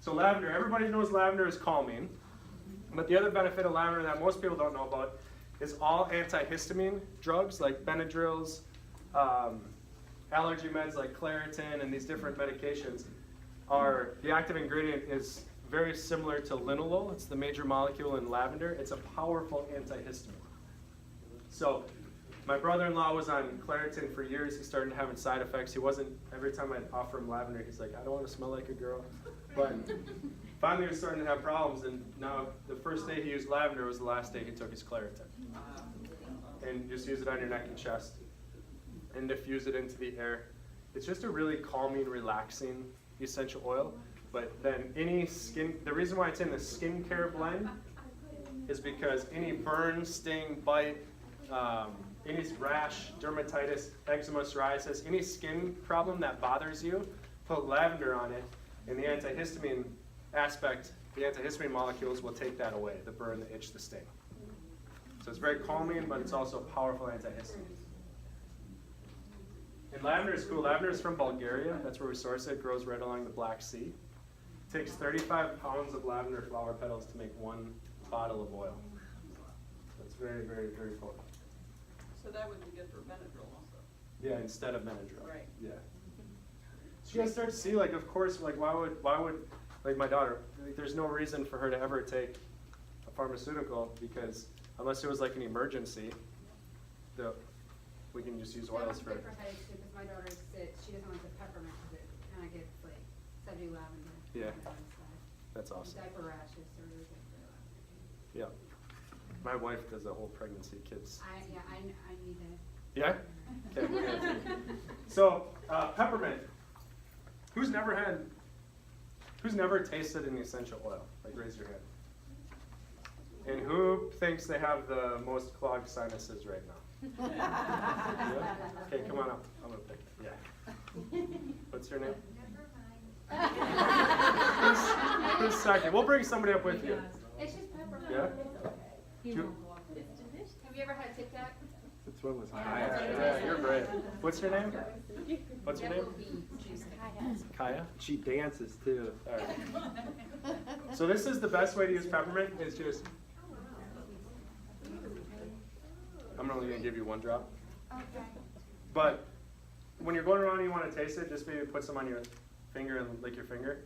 So lavender, everybody knows lavender is calming. But the other benefit of lavender that most people don't know about is all antihistamine drugs like Benadryls, allergy meds like Claritin, and these different medications the active ingredient is very similar to linalool. It's the major molecule in lavender. It's a powerful antihistamine. So my brother-in-law was on Claritin for years. He started having side effects. Every time I'd offer him lavender, he's like, I don't want to smell like a girl. But finally he was starting to have problems, and now the first day he used lavender was the last day he took his Claritin. And just use it on your neck and chest and diffuse it into the air. It's just a really calming, relaxing essential oil. But then the reason why it's in the skincare blend is because any burn, sting, bite, any rash, dermatitis, eczema, psoriasis, any skin problem that bothers you, put lavender on it, and the antihistamine aspect, the antihistamine molecules will take that away, the burn, the itch, the sting. So it's very calming, but it's also a powerful antihistamine. And lavender is cool. Lavender is from Bulgaria. That's where we source it. It grows right along the Black Sea. It takes 35 pounds of lavender flower petals to make 1 bottle of oil. So it's very, very, very potent. So that would be good for Benadryl also. Yeah, instead of Benadryl. Right. Yeah. So you guys start to see, like, of course, like, why would, like, my daughter, like, there's no reason for her to ever take a pharmaceutical, because unless it was like an emergency, we can just use oils for it. Good for headaches too, because my daughter she doesn't like the peppermint because it kind of gets like subtle lavender. Yeah. on the inside. That's awesome. Diaper rashes are really good for lavender. Yeah. My wife does a whole pregnancy kids. I need it. Yeah? Okay. So, peppermint. Who's never tasted an essential oil? Like, raise your hand. And who thinks they have the most clogged sinuses right now? Yeah? Okay, come on up. I'm gonna pick it. Yeah. What's your name? Who's second? We'll bring somebody up with you. It's just peppermint. Yeah? Have you ever had Tic Tac? This one was Yeah, you're great. What's your name? What's your name? Kaya? She dances too. All right. So this is the best way to use peppermint. It's just, I'm only going to give you 1 drop. Okay. But when you're going around and you want to taste it, just maybe put some on your finger and lick your finger.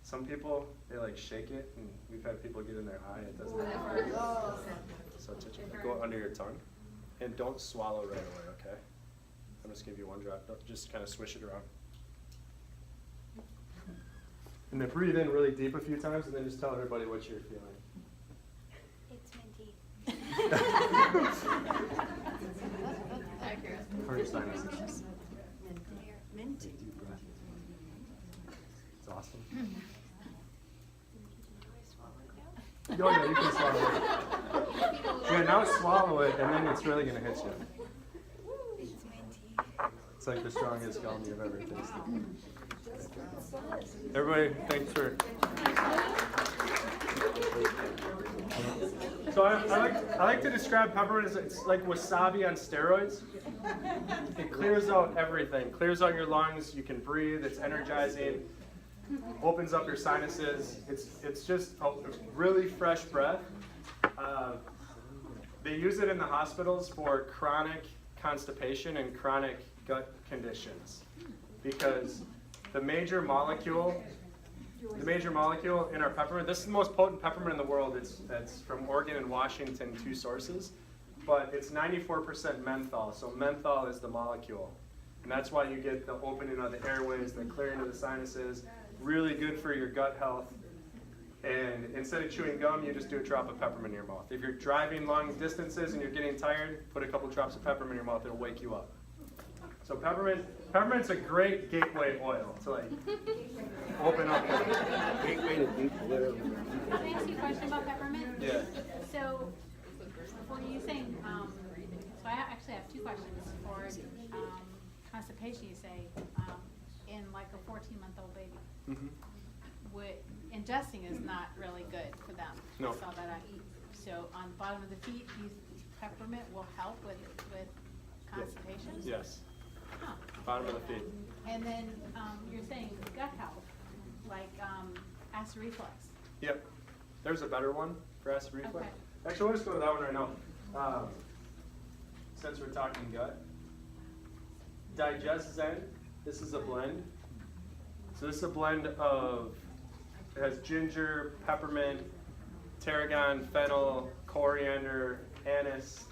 Some people, they like shake it, and we've had people get in their eye. It doesn't hurt. So just go under your tongue. And don't swallow right away, okay? I'm just going to give you 1 drop. Just kind of swish it around. And then breathe in really deep a few times, and then just tell everybody what you're feeling. It's minty. How are your sinuses? Minty. It's awesome. Oh, yeah, you can swallow it. Yeah, now swallow it, and then it's really going to hit you. It's minty. It's like the strongest gum you've ever tasted. Everybody, thanks for. So I like to describe peppermint as it's like wasabi on steroids. It clears out everything. Clears out your lungs. You can breathe. It's energizing. Opens up your sinuses. It's just a really fresh breath. They use it in the hospitals for chronic constipation and chronic gut conditions, because the major molecule in our peppermint, this is the most potent peppermint in the world. It's from Oregon and Washington, 2 sources, but it's 94% menthol. So menthol is the molecule, and that's why you get the opening of the airways, the clearing of the sinuses. Really good for your gut health. And instead of chewing gum, you just do a drop of peppermint in your mouth. If you're driving long distances and you're getting tired, put a couple drops of peppermint in your mouth. It'll wake you up. So peppermint's a great gateway oil to like open up. Gateway to deep litter. Can I ask you a question about peppermint? Yeah. So, for using, so I actually have 2 questions. For constipation, you say in like a 14-month-old baby, Mm-hmm. ingesting is not really good for them. No. I saw that on eat. So on the bottom of the feet, peppermint will help with constipation. Yes. Huh. Bottom of the feet. And then you're saying gut health, like acid reflux. Yep. There's a better one for acid reflux. Okay. Actually, we'll just go to that one right now. Since we're talking gut. Digest Zen. This is a blend. So this is a blend of, it has ginger, peppermint, tarragon, fennel, coriander, anise,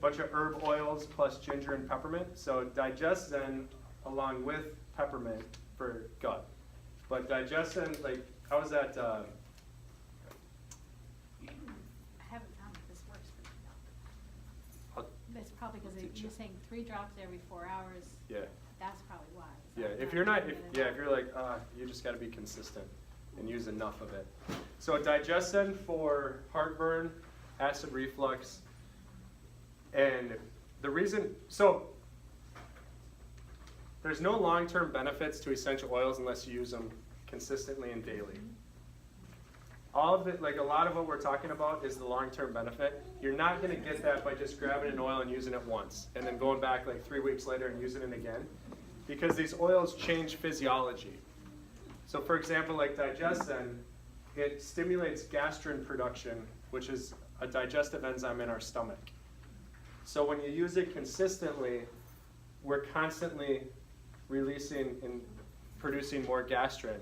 bunch of herb oils plus ginger and peppermint. So Digest Zen along with peppermint for gut. But Digest Zen, like, how is that? I haven't found if this works for me. That's probably because you're saying 3 drops every 4 hours. Yeah. That's probably why. Yeah, if you're not, if you're like, you just got to be consistent and use enough of it. So Digest Zen for heartburn, acid reflux, and the reason, so there's no long-term benefits to essential oils unless you use them consistently and daily. All of it, like a lot of what we're talking about is the long-term benefit. You're not going to get that by just grabbing an oil and using it once and then going back like 3 weeks later and using it again, because these oils change physiology. So for example, like Digest Zen, it stimulates gastrin production, which is a digestive enzyme in our stomach. So when you use it consistently, we're constantly releasing and producing more gastrin.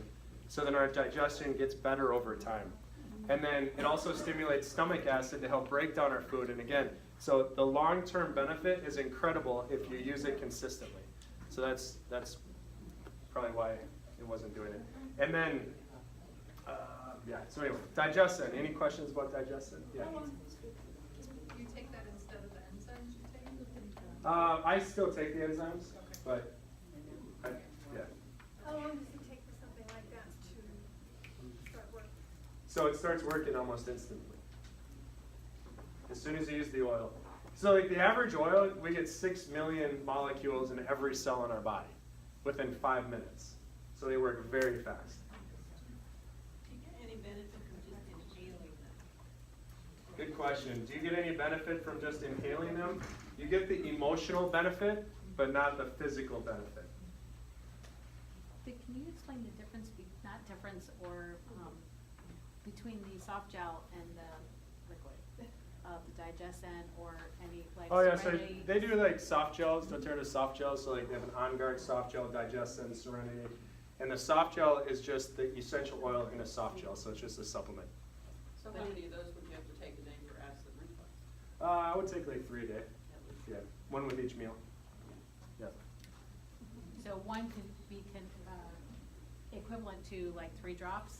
So then our digestion gets better over time. And then it also stimulates stomach acid to help break down our food. And again, so the long-term benefit is incredible if you use it consistently. So that's probably why it wasn't doing it. And then, yeah, so anyway, Digest Zen. Any questions about Digest Zen? Yeah. You take that instead of the enzymes you take? I still take the enzymes, but yeah. How long does it take for something like that to start working? So it starts working almost instantly. As soon as you use the oil. So like the average oil, we get 6 million molecules in every cell in our body within 5 minutes. So they work very fast. Do you get any benefit from just inhaling them? Good question. Do you get any benefit from just inhaling them? You get the emotional benefit, but not the physical benefit. Can you explain the difference, between the soft gel and the liquid of the Digest Zen or any like? Oh yeah, so Serenity? they do like soft gels, doTERRA soft gels, so like they have an On Guard soft gel, Digest Zen, Serenity. And the soft gel is just the essential oil in a soft gel, so it's just a supplement. So how many of those would you have to take a day for acid reflux? I would take like 3 a day. Yeah, 1 with each meal. Yeah. So one could be equivalent to like 3 drops?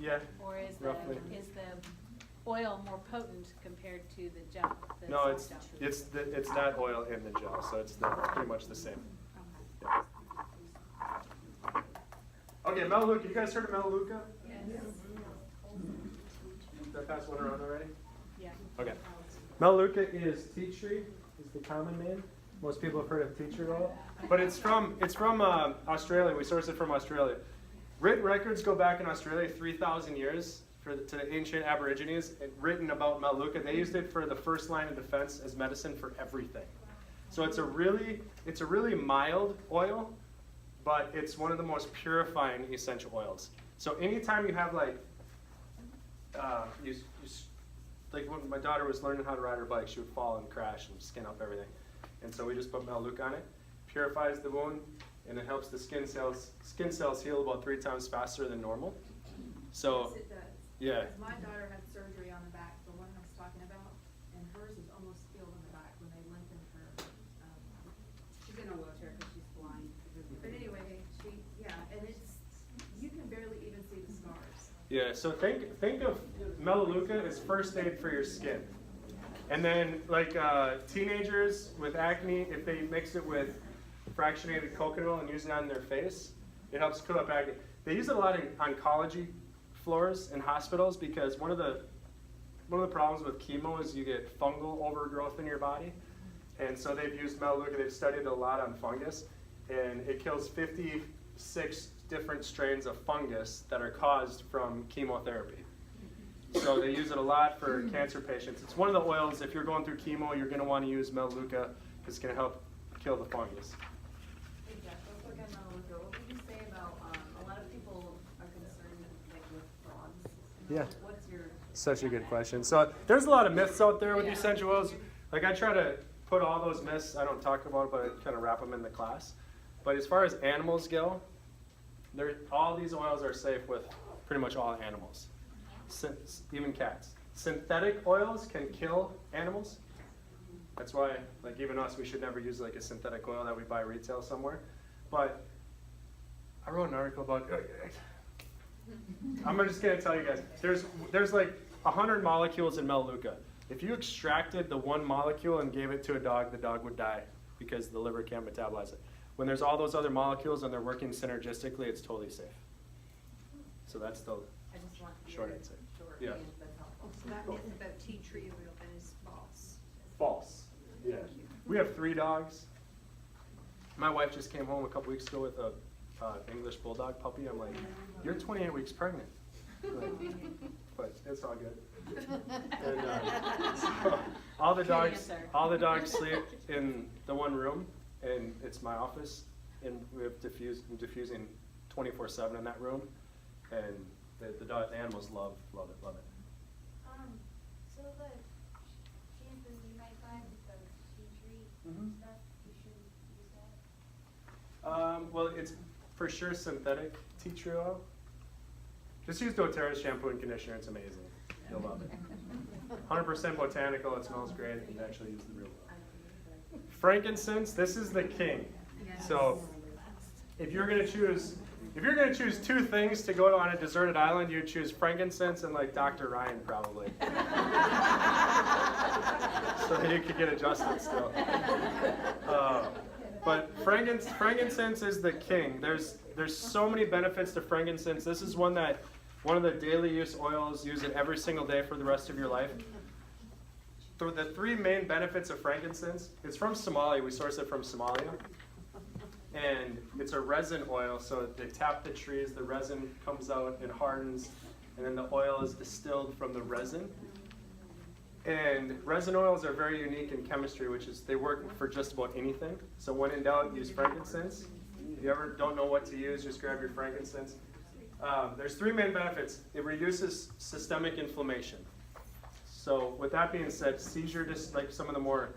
Yeah. Or is roughly. the oil more potent compared to the gel? The No, soft it's gel? it's that oil in the gel, so it's pretty much the same. Okay. Yeah. Okay, Melaleuca. You guys heard of Melaleuca? Yes. Did I pass one around already? Yeah. Okay. Melaleuca is tea tree, is the common name. Most people have heard of tea tree oil, but it's from Australia. We source it from Australia. Written records go back in Australia 3,000 years to the ancient Aborigines. Written about Melaleuca, they used it for the first line of defense as medicine for everything. So it's a really mild oil, but it's one of the most purifying essential oils. So anytime you have like like when my daughter was learning how to ride her bike, she would fall and crash and skin up everything. And so we just put Melaleuca on it, purifies the wound, and it helps the skin cells heal about 3 times faster than normal. So, Yes, it does. yeah. Because my daughter had surgery on the back, the one I was talking about, and hers is almost healed on the back when they lengthened her. She's in a wheelchair because she's blind. But anyway, and you can barely even see the scars. Yeah, so think of Melaleuca as first aid for your skin. And then like teenagers with acne, if they mix it with fractionated coconut oil and use it on their face, it helps clear up acne. They use it a lot in oncology floors in hospitals because one of the problems with chemo is you get fungal overgrowth in your body. And so they've used Melaleuca, they've studied a lot on fungus, and it kills 56 different strains of fungus that are caused from chemotherapy. So they use it a lot for cancer patients. It's one of the oils, if you're going through chemo, you're going to want to use Melaleuca, because it's going to help kill the fungus. Hey Jeff, real quick on Melaleuca, what would you say about, a lot of people are concerned like with frogs? Yeah. What's your? Such a good question. So there's a lot of myths out there with essential oils. Like I try to put all those myths, I don't talk about, but I kind of wrap them in the class. But as far as animals go, all these oils are safe with pretty much all animals, even cats. Synthetic oils can kill animals. That's why, like even us, we should never use like a synthetic oil that we buy retail somewhere. But I wrote an article about. I'm just gonna tell you guys. There's like 100 molecules in Melaleuca. If you extracted the one molecule and gave it to a dog, the dog would die because the liver can't metabolize it. When there's all those other molecules and they're working synergistically, it's totally safe. So that's the I just want to short answer. Yeah. That's helpful. So that means that tea tree oil then is false. False. Yeah. We have 3 dogs. My wife just came home a couple weeks ago with a English bulldog puppy. I'm like, you're 28 weeks pregnant. But it's all good. And, so all the dogs sleep in the one room, and it's my office, and we have diffusing 24/7 in that room, and the animals love it. So the shampoos you might find with the tea tree stuff, you shouldn't use that? Well, it's for sure synthetic tea tree oil. Just use doTERRA's shampoo and conditioner. It's amazing. You'll love it. 100% botanical. It smells great. You can actually use the real oil. Frankincense. This is the king. So, if you're gonna choose 2 things to go on a deserted island, you'd choose frankincense and like Dr. Ryan probably. So you could get adjusted still. But frankincense is the king. There's so many benefits to frankincense. This is one of the daily use oils. Use it every single day for the rest of your life. The 3 main benefits of frankincense. It's from Somalia. We source it from Somalia. And it's a resin oil, so they tap the trees, the resin comes out, it hardens, and then the oil is distilled from the resin. And resin oils are very unique in chemistry, which is they work for just about anything. So when in doubt, use frankincense. If you ever don't know what to use, just grab your frankincense. There's 3 main benefits. It reduces systemic inflammation. So with that being said, seizure, just like some of the more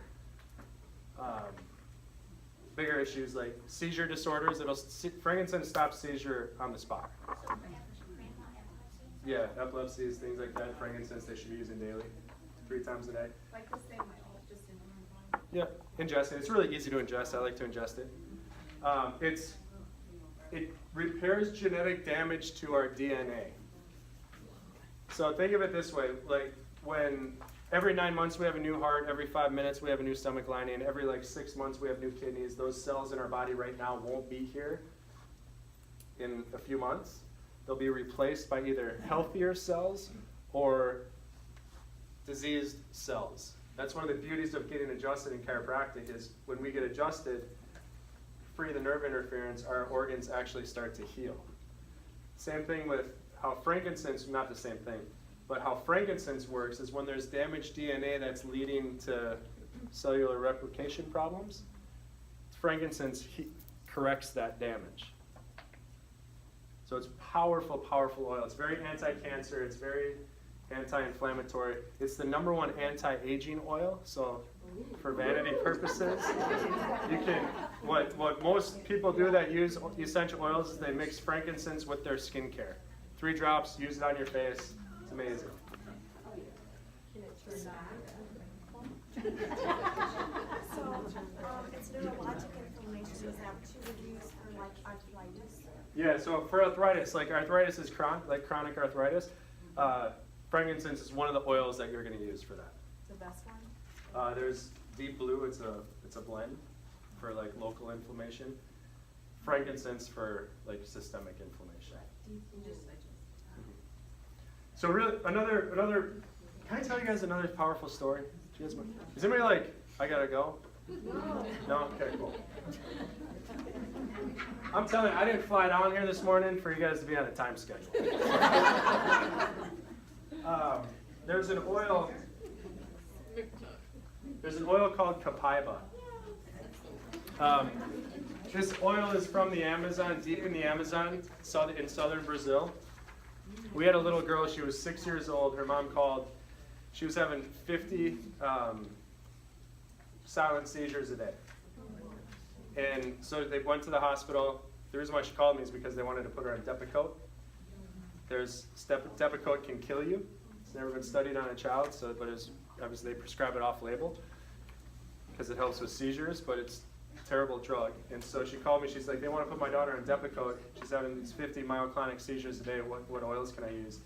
bigger issues like seizure disorders, frankincense stops seizure on the spot. Yeah, epilepsies, things like that. Frankincense they should be using daily, 3 times a day. Like the same way, just in one. Yeah, ingest it. It's really easy to ingest. I like to ingest it. It repairs genetic damage to our DNA. So think of it this way, like when every 9 months we have a new heart, every 5 minutes we have a new stomach lining, every 6 months we have new kidneys. Those cells in our body right now won't be here in a few months. They'll be replaced by either healthier cells or diseased cells. That's one of the beauties of getting adjusted in chiropractic is when we get adjusted, free the nerve interference, our organs actually start to heal. Same thing with how frankincense, not the same thing, but how frankincense works is when there's damaged DNA that's leading to cellular replication problems, frankincense corrects that damage. So it's powerful, powerful oil. It's very anti-cancer, it's very anti-inflammatory. It's the #1 anti-aging oil, so for vanity purposes, you can, what most people do that use essential oils is they mix frankincense with their skincare. 3 drops, use it on your face. It's amazing. So, it's neurologic inflammation, is that what you would use for like arthritis? Yeah, so for arthritis, like arthritis is chronic arthritis, frankincense is one of the oils that you're going to use for that. The best one? There's Deep Blue, it's a blend for like local inflammation. Frankincense for like systemic inflammation. So really, another. Can I tell you guys another powerful story? Is anybody like, I gotta go? No? Okay, cool. I'm telling you, I didn't fly down here this morning for you guys to be on a time schedule. There's an oil called Styba. This oil is from the Amazon, deep in the Amazon, in southern Brazil. We had a little girl, she was 6 years old. Her mom called. She was having 50 silent seizures a day. And so they went to the hospital. The reason why she called me is because they wanted to put her on Depakote. Depakote can kill you. It's never been studied on a child, but obviously they prescribe it off label because it helps with seizures, but it's a terrible drug. And so she called me, she's like, they want to put my daughter on Depakote. She's having these 50 myoclonic seizures a day. What oils can I use?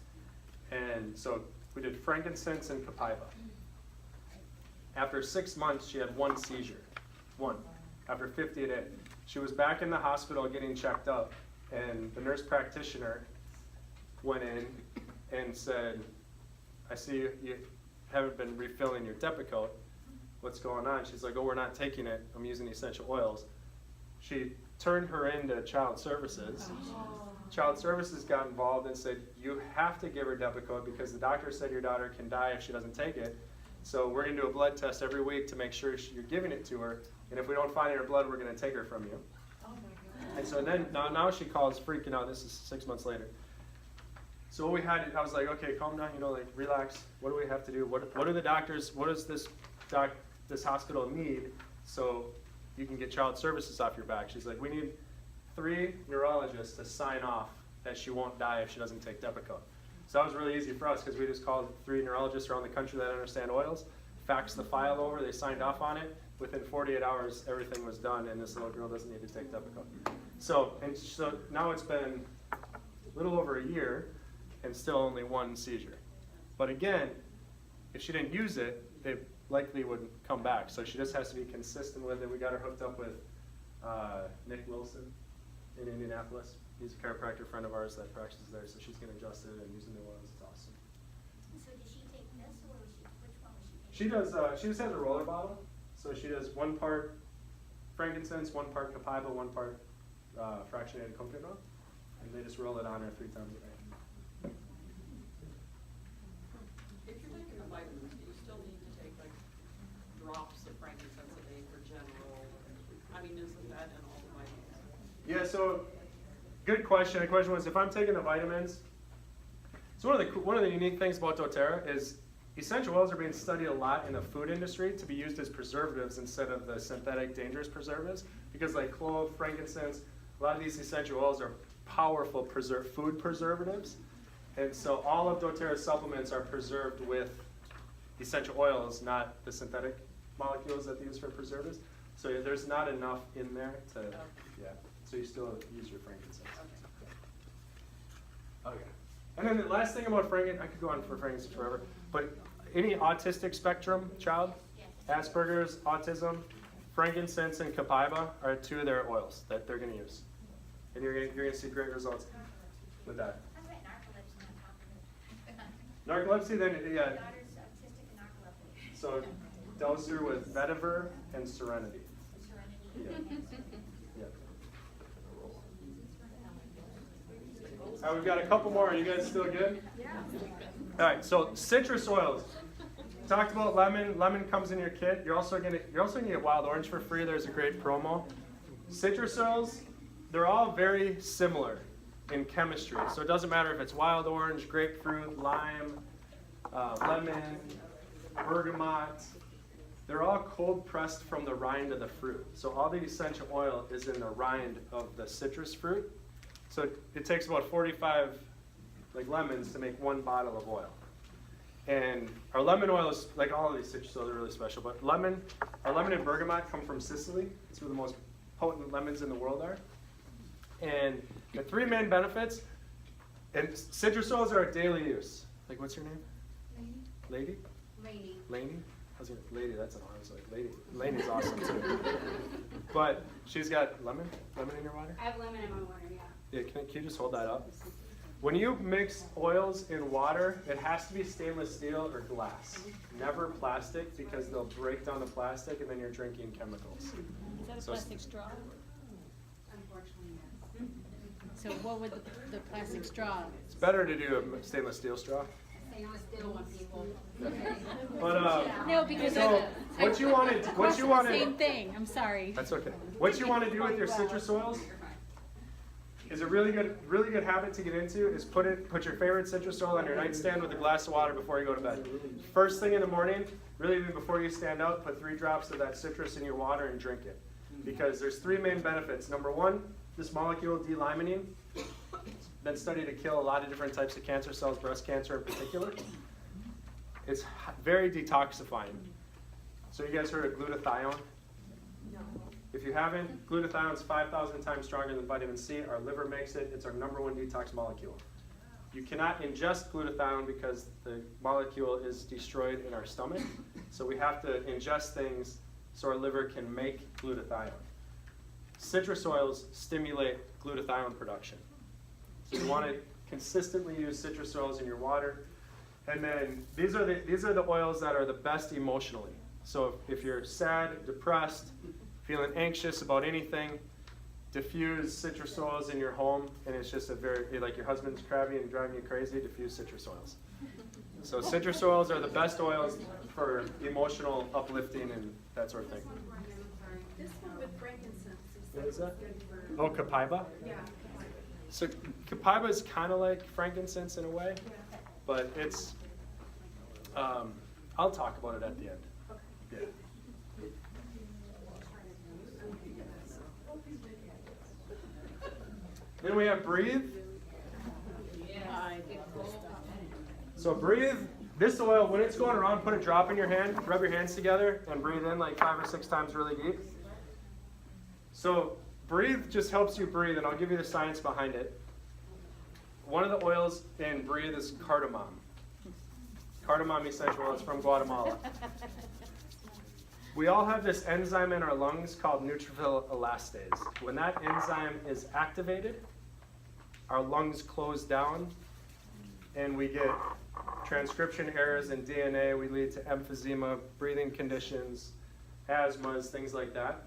And so we did frankincense and Styba. After 6 months, she had 1 seizure. 1. After 50 a day. She was back in the hospital getting checked up, and the nurse practitioner went in and said, I see you haven't been refilling your Depakote. What's going on? She's like, oh, we're not taking it. I'm using essential oils. She turned her into child services. Child services got involved and said, you have to give her Depakote because the doctor said your daughter can die if she doesn't take it. So we're going to do a blood test every week to make sure you're giving it to her. And if we don't find it in her blood, we're going to take her from you. Oh my God. And so then, now she calls freaking out. This is 6 months later. So what we had, I was like, okay, calm down, relax. What do we have to do? What do the doctors, what does this hospital need so you can get child services off your back? She's like, we need 3 neurologists to sign off that she won't die if she doesn't take Depakote. So that was really easy for us because we just called 3 neurologists around the country that understand oils, faxed the file over, they signed off on it. Within 48 hours, everything was done, and this little girl doesn't need to take Depakote. So now it's been a little over a year, and still only 1 seizure. But again, if she didn't use it, they likely would come back. So she just has to be consistent with it. We got her hooked up with Nick Wilson in Indianapolis. He's a chiropractor friend of ours that practices there, so she's getting adjusted and using the oils. It's awesome. So does she take this, or which one was she She taking? does. She just has a roller bottle, so she does 1 part frankincense, 1 part Styba, 1 part fractionated coconut oil, and they just roll it on her 3 times a day. If you're taking the vitamins, do you still need to take like drops of frankincense a day for general? I mean, isn't that in all the vitamins? Yeah, so good question. The question was, if I'm taking the vitamins, so one of the unique things about doTERRA is essential oils are being studied a lot in the food industry to be used as preservatives instead of the synthetic dangerous preservatives, because like clove, frankincense, a lot of these essential oils are powerful food preservatives. And so all of doTERRA's supplements are preserved with essential oils, not the synthetic molecules that they use for preservatives. So there's not enough in there to, yeah. So you still use your frankincense. Okay. And then the last thing about frankincense, I could go on for frankincense forever, but any autistic spectrum child, Asperger's, autism, frankincense and Styba are 2 of their oils that they're going to use. And you're going to see great results with that. I read narcolepsy on top of it. Narcolepsy, then, yeah. My daughter's autistic and narcoleptic. So dose her with vetiver and Serenity. Serenity. Yeah. All right, we've got a couple more. Are you guys still good? Yeah. All right, so citrus oils. Talked about lemon. Lemon comes in your kit. You're also gonna get wild orange for free. There's a great promo. Citrus oils, they're all very similar in chemistry. So it doesn't matter if it's wild orange, grapefruit, lime, lemon, bergamot. They're all cold pressed from the rind of the fruit. So all the essential oil is in the rind of the citrus fruit. So it takes about 45 lemons to make 1 bottle of oil. And our lemon oil is, like all of these citrus oils are really special, but our lemon and bergamot come from Sicily. It's where the most potent lemons in the world are. And the 3 main benefits, and citrus oils are a daily use. Like, what's your name? Lady? Lady. Laney? I was gonna, Lady, that's an honor. I was like, Lady. Laney's awesome too. But she's got lemon in your water? I have lemon in my water, yeah. Yeah, can you just hold that up? When you mix oils in water, it has to be stainless steel or glass. Never plastic, because they'll break down the plastic and then you're drinking chemicals. Is that a So- plastic straw? Unfortunately, yes. So what would the plastic straw? It's better to do a stainless steel straw. Stainless steel one, people. But No, because so what you want to Same thing, I'm sorry. That's okay. What you want to do with your citrus oils is a really good habit to get into is put your favorite citrus oil on your nightstand with a glass of water before you go to bed. First thing in the morning, really even before you stand up, put 3 drops of that citrus in your water and drink it. Because there's 3 main benefits. Number 1, this molecule D-limonene, been studied to kill a lot of different types of cancer cells, breast cancer in particular. It's very detoxifying. So you guys heard of glutathione? No. If you haven't, glutathione is 5,000 times stronger than vitamin C. Our liver makes it. It's our #1 detox molecule. You cannot ingest glutathione because the molecule is destroyed in our stomach. So we have to ingest things so our liver can make glutathione. Citrus oils stimulate glutathione production. So you want to consistently use citrus oils in your water. And then these are the oils that are the best emotionally. So if you're sad, depressed, feeling anxious about anything, diffuse citrus oils in your home, and it's just like your husband's crabby and driving you crazy, diffuse citrus oils. So citrus oils are the best oils for emotional uplifting and that sort of thing. This one with frankincense. What is that? Good for, Oh, copaiba? yeah. So copaiba is kind of like frankincense in a way, but it's, I'll talk about it at the end. Yeah. Then we have breathe. So breathe, this oil, when it's going around, put a drop in your hand, rub your hands together, and breathe in like 5 or 6 times really deep. So breathe just helps you breathe, and I'll give you the science behind it. One of the oils in breathe is cardamom. Cardamom essential oil, it's from Guatemala. We all have this enzyme in our lungs called neutrophil elastase. When that enzyme is activated, our lungs close down, and we get transcription errors in DNA. We lead to emphysema, breathing conditions, asthmas, things like that.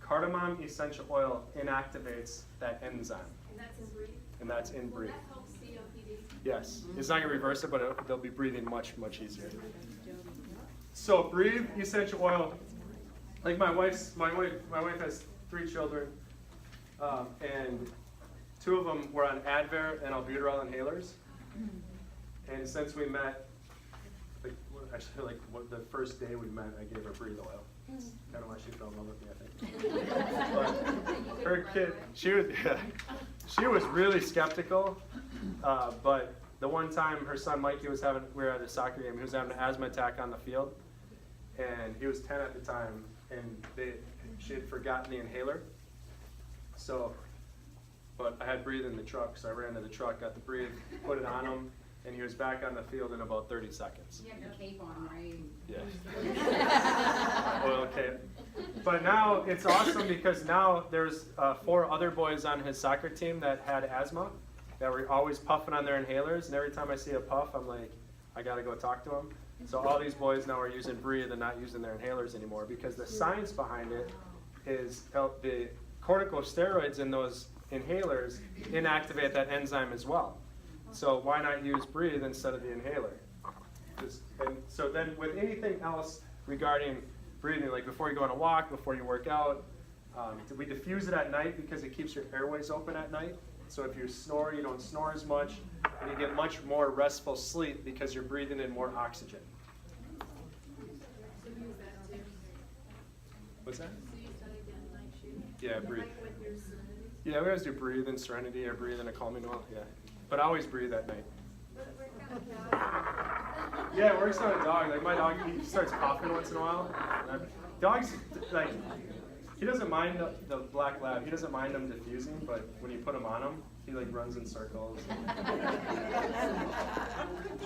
Cardamom essential oil inactivates that enzyme. And that's in breathe? And that's in breathe. Will that help COPD? Yes. It's not going to reverse it, but they'll be breathing much, much easier. So breathe essential oil. Like my wife has 3 children, and 2 of them were on Advair and albuterol inhalers. And since we met, the first day we met, I gave her breathe oil. That's kind of why she fell in love with me, I think. But her kid, she was really skeptical. But the one time her son Mikey we were at a soccer game, he was having an asthma attack on the field, and he was 10 at the time, and she had forgotten the inhaler. So, but I had breathe in the truck, so I ran to the truck, got the breathe, put it on him, and he was back on the field in about 30 seconds. You have your cape on, right? Yeah. Oil cape. But now it's awesome because now there's 4 other boys on his soccer team that had asthma, that were always puffing on their inhalers, and every time I see a puff, I'm like, I gotta go talk to them. So all these boys now are using breathe and not using their inhalers anymore, because the science behind it is the corticosteroids in those inhalers inactivate that enzyme as well. So why not use breathe instead of the inhaler? And so then with anything else regarding breathing, like before you go on a walk, before you work out, we diffuse it at night because it keeps your airways open at night. So if you snore, you don't snore as much, and you get much more restful sleep because you're breathing in more oxygen. What's that? Yeah, breathe. Yeah, we always do breathe in Serenity or breathe in a calming oil. Yeah, but I always breathe at night. Yeah, it works on a dog. Like my dog, he starts coughing once in a while. Dogs, like, he doesn't mind the black lab. He doesn't mind them diffusing, but when you put him on him, he like runs in circles.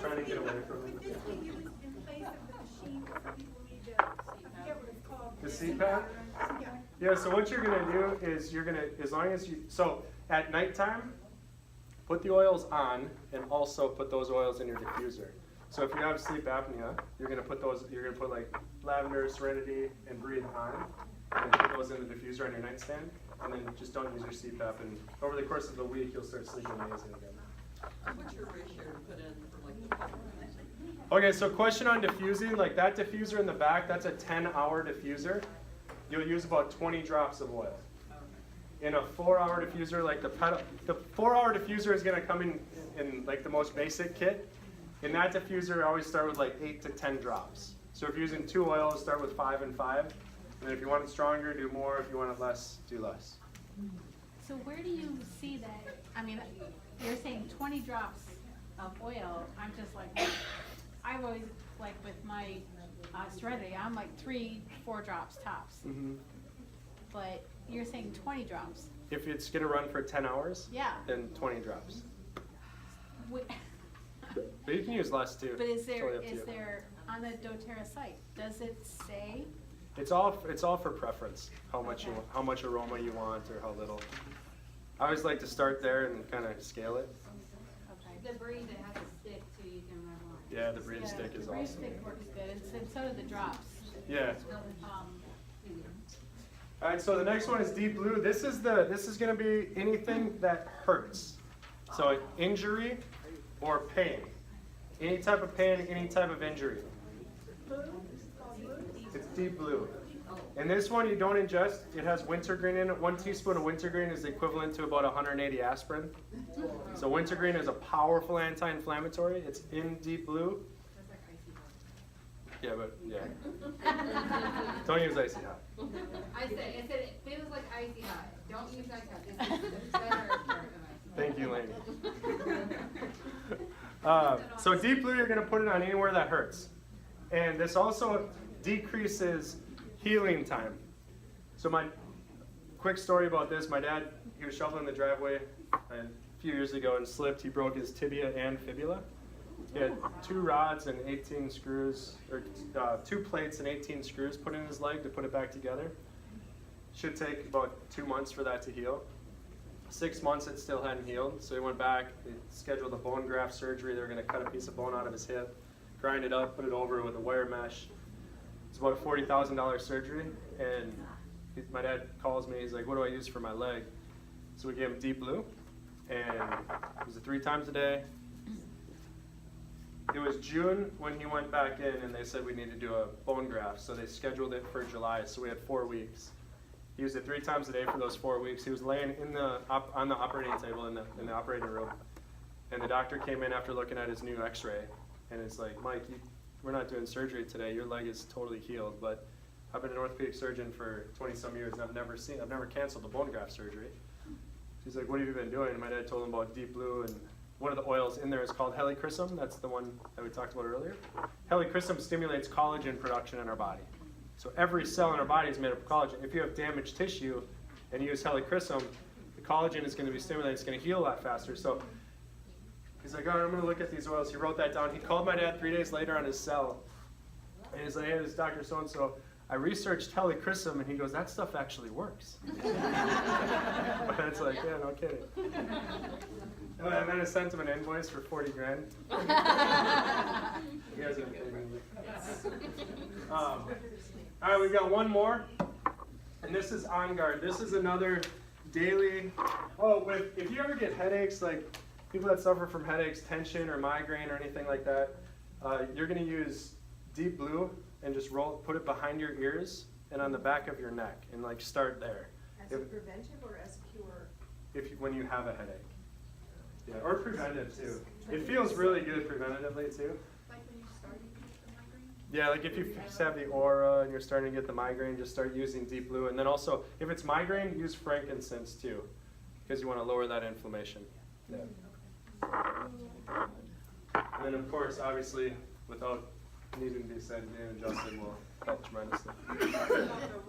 Trying to get away from him. Could this be used in place of the machine for people who need to, I forget what it's called. The CPAP? Yeah. Yeah, so what you're gonna do is as long as you, so at nighttime, put the oils on and also put those oils in your diffuser. So if you have sleep apnea, you're gonna put like lavender, serenity, and breathe on, and put those in the diffuser on your nightstand, and then just don't use your CPAP, and over the course of the week, you'll start sleeping amazing again. What's your ratio to put in for like the peppermint? Okay, so question on diffusing, like that diffuser in the back, that's a 10-hour diffuser. You'll use about 20 drops of oil. In a 4-hour diffuser, like the 4-hour diffuser is gonna come in like the most basic kit. In that diffuser, I always start with like 8 to 10 drops. So if you're using 2 oils, start with 5 and 5. And then if you want it stronger, do more. If you want it less, do less. So where do you see that? I mean, you're saying 20 drops of oil. I'm just like, I've always, like with my Serenity, I'm like 3-4 drops tops. Mm-hmm. But you're saying 20 drops. If it's gonna run for 10 hours, Yeah. then 20 drops. Wi- But you can use less too. But is there, Totally up to you. on the doTERRA site, does it say? It's all for preference. How much how much aroma you want or how little. I always like to start there and kind of scale it. The breathe that has a stick too, you can rub on. Yeah, the breathe stick is The breathe awesome. stick works good, and so do the drops. Yeah. Um, All right, so the next one is deep blue. This is going to be anything that hurts. So injury or pain. Any type of pain, any type of injury. It's deep blue. And this one you don't ingest. It has wintergreen in it. 1 teaspoon of wintergreen is equivalent to about 180 aspirin. So wintergreen is a powerful anti-inflammatory. It's in deep blue. Yeah, but yeah. Don't use icy hot. I said it feels like icy hot. Don't use icy hot. This is better. Thank you, Laney. So deep blue, you're going to put it on anywhere that hurts. And this also decreases healing time. So my quick story about this, my dad, he was shoveling the driveway a few years ago and slipped. He broke his tibia and fibula. He had 2 rods and 18 screws, or 2 plates and 18 screws put in his leg to put it back together. Should take about 2 months for that to heal. 6 months it still hadn't healed, so he went back, they scheduled a bone graft surgery. They were going to cut a piece of bone out of his hip, grind it up, put it over with a wire mesh. It's about a $40,000 surgery, and my dad calls me, he's like, what do I use for my leg? So we gave him deep blue, and it was 3 times a day. It was June when he went back in, and they said we need to do a bone graft, so they scheduled it for July, so we had 4 weeks. He used it 3 times a day for those 4 weeks. He was laying on the operating table in the operating room, and the doctor came in after looking at his new x-ray, and it's like, Mike, we're not doing surgery today. Your leg is totally healed, but I've been an orthopedic surgeon for 20-some years, and I've never canceled a bone graft surgery. He's like, what have you been doing? And my dad told him about deep blue, and one of the oils in there is called helichrysum. That's the one that we talked about earlier. Helichrysum stimulates collagen production in our body. So every cell in our body is made up of collagen. If you have damaged tissue and you use helichrysum, the collagen is going to be stimulated. It's going to heal a lot faster. So he's like, all right, I'm going to look at these oils. He wrote that down. He called my dad 3 days later on his cell. And he's like, hey, this is Dr. So-and-so. I researched helichrysum, and he goes, that stuff actually works. But it's like, yeah, no kidding. And then I sent him an invoice for 40 grand. He hasn't paid me. All right, we've got one more, and this is On Guard. This is another daily. If you ever get headaches, like people that suffer from headaches, tension, or migraine, or anything like that, you're going to use deep blue and just put it behind your ears and on the back of your neck, and like start there. As a preventive or as cure? When you have a headache. Yeah, or preventative too. It feels really good preventatively too. Like when you're starting to get the migraine? Yeah, like if you just have the aura and you're starting to get the migraine, just start using deep blue. And then also, if it's migraine, use frankincense too, because you want to lower that inflammation. Yeah. And then of course, obviously, without needing to be said, being adjusted will help tremendously. The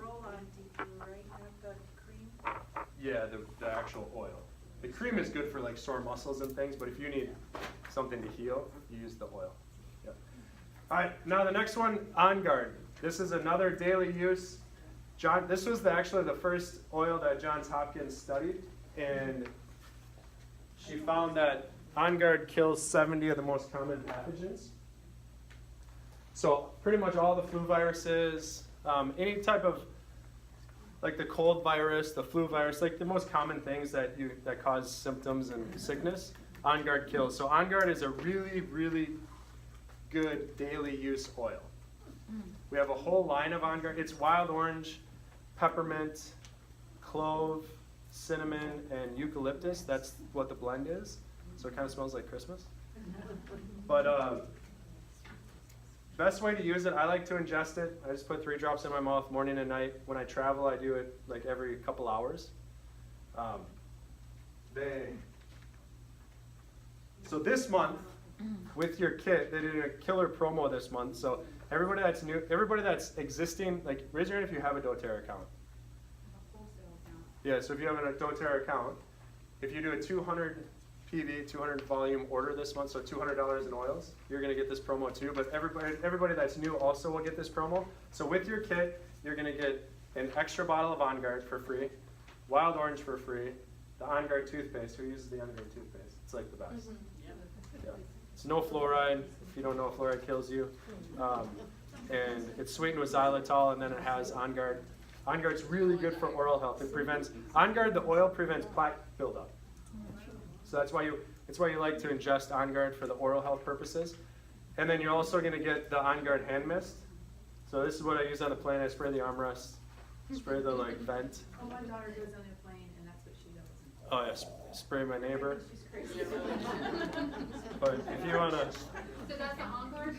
roll-on deep blue, right? Not the cream? Yeah, the actual oil. The cream is good for like sore muscles and things, but if you need something to heal, you use the oil. Yep. All right, now the next one, On Guard. This is another daily use. This was actually the first oil that Johns Hopkins studied, and she found that On Guard kills 70 of the most common pathogens. So pretty much all the flu viruses, any type of, like the cold virus, the flu virus, like the most common things that cause symptoms and sickness, On Guard kills. So On Guard is a really, really good daily use oil. We have a whole line of On Guard. It's wild orange, peppermint, clove, cinnamon, and eucalyptus. That's what the blend is. So it kind of smells like Christmas. But best way to use it, I like to ingest it. I just put 3 drops in my mouth morning and night. When I travel, I do it like every couple hours. So this month, with your kit, they did a killer promo this month. So everybody that's new, everybody that's existing, like raise your hand if you have a doTERRA account. Yeah, so if you have a doTERRA account, if you do a 200 PV, 200 volume order this month, so $200 in oils, you're going to get this promo too. But everybody that's new also will get this promo. So with your kit, you're going to get an extra bottle of On Guard for free, wild orange for free, the On Guard toothpaste. Who uses the On Guard toothpaste? It's like the best. Yeah. It's no fluoride. If you don't know, fluoride kills you. And it's sweetened with xylitol, and then it has On Guard. On Guard's really good for oral health. It prevents, On Guard, the oil prevents plaque buildup. So that's why you like to ingest On Guard for the oral health purposes. And then you're also going to get the On Guard hand mist. So this is what I use on the plane. I spray the armrest, spray the like vent. Oh, my daughter goes on a plane, and that's what she does. Oh yeah, spray my neighbor. She's crazy. But if you wanna, So that's the On Guard?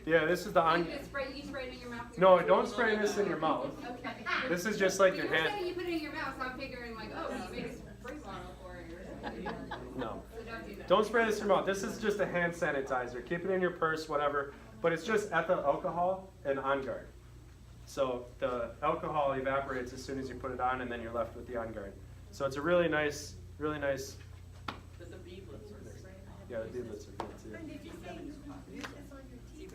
yeah, this is the On. You spray it in your mouth? No, don't spray this in your mouth. Okay. This is just like your You're hand. saying you put it in your mouth, so I'm figuring like, oh, you made a spray bottle for it or something. No. So don't do that. Don't spray this in your mouth. This is just a hand sanitizer. Keep it in your purse, whatever. But it's just ethyl alcohol and On Guard. So the alcohol evaporates as soon as you put it on, and then you're left with the On Guard. So it's a really nice. The beadlets are great. Yeah, the beadlets are good too. And did you say use this on your teeth?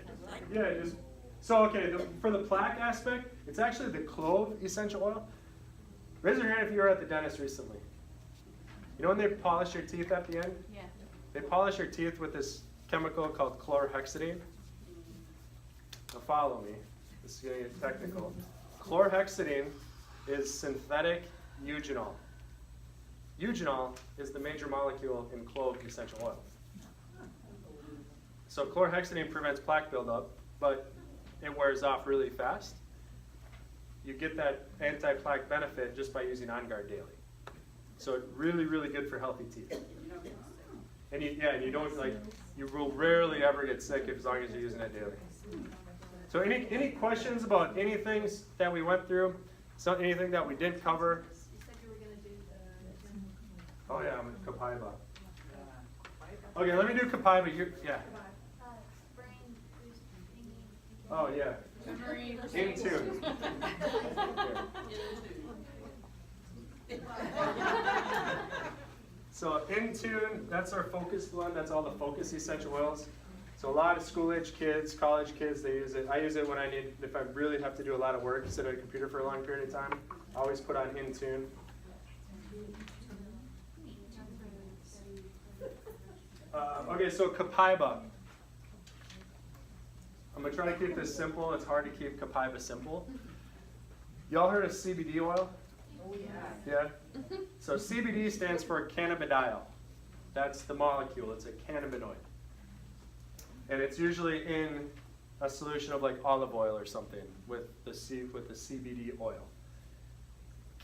Yeah, just so okay. For the plaque aspect, it's actually the clove essential oil. Raise your hand if you were at the dentist recently. You know when they polish your teeth at the end? Yeah. They polish your teeth with this chemical called chlorhexidine. Now follow me. This is going to get technical. Chlorhexidine is synthetic eugenol. Eugenol is the major molecule in clove essential oil. So chlorhexidine prevents plaque buildup, but it wears off really fast. You get that anti-plaque benefit just by using On Guard daily. So it's really, really good for healthy teeth. And you don't you will rarely ever get sick as long as you're using it daily. So any questions about anything that we went through? Anything that we didn't cover? You said you were gonna do the. Oh yeah, I'm at Copaiba. Okay, let me do Copaiba. Yeah. Brain boost thinking. Oh yeah. In tune. So in tune, that's our focus blend. That's all the focus essential oils. So a lot of school-age kids, college kids, they use it. I use it when if I really have to do a lot of work, sit at a computer for a long period of time. I always put on in tune. Okay, so Copaiba. I'm gonna try to keep this simple. It's hard to keep Copaiba simple. Y'all heard of CBD oil? Oh, yeah. Yeah? So CBD stands for cannabidiol. That's the molecule. It's a cannabinoid. And it's usually in a solution of like olive oil or something with the CBD oil.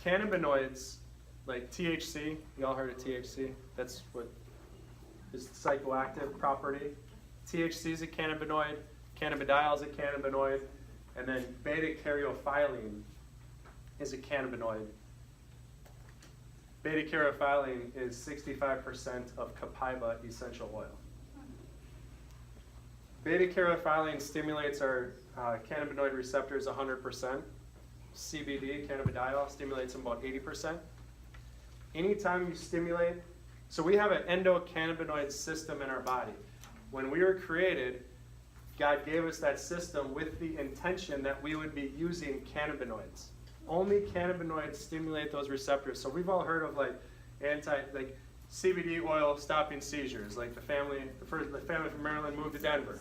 Cannabinoids, like THC, y'all heard of THC? That's what is psychoactive property. THC is a cannabinoid, cannabidiol is a cannabinoid, and then beta-caryophyllene is a cannabinoid. Beta-caryophyllene is 65% of Copaiba essential oil. Beta-caryophyllene stimulates our cannabinoid receptors 100%. CBD, cannabidiol, stimulates them about 80%. Anytime you stimulate, so we have an endocannabinoid system in our body. When we were created, God gave us that system with the intention that we would be using cannabinoids. Only cannabinoids stimulate those receptors. So we've all heard of CBD oil stopping seizures, like the family from Maryland moved to Denver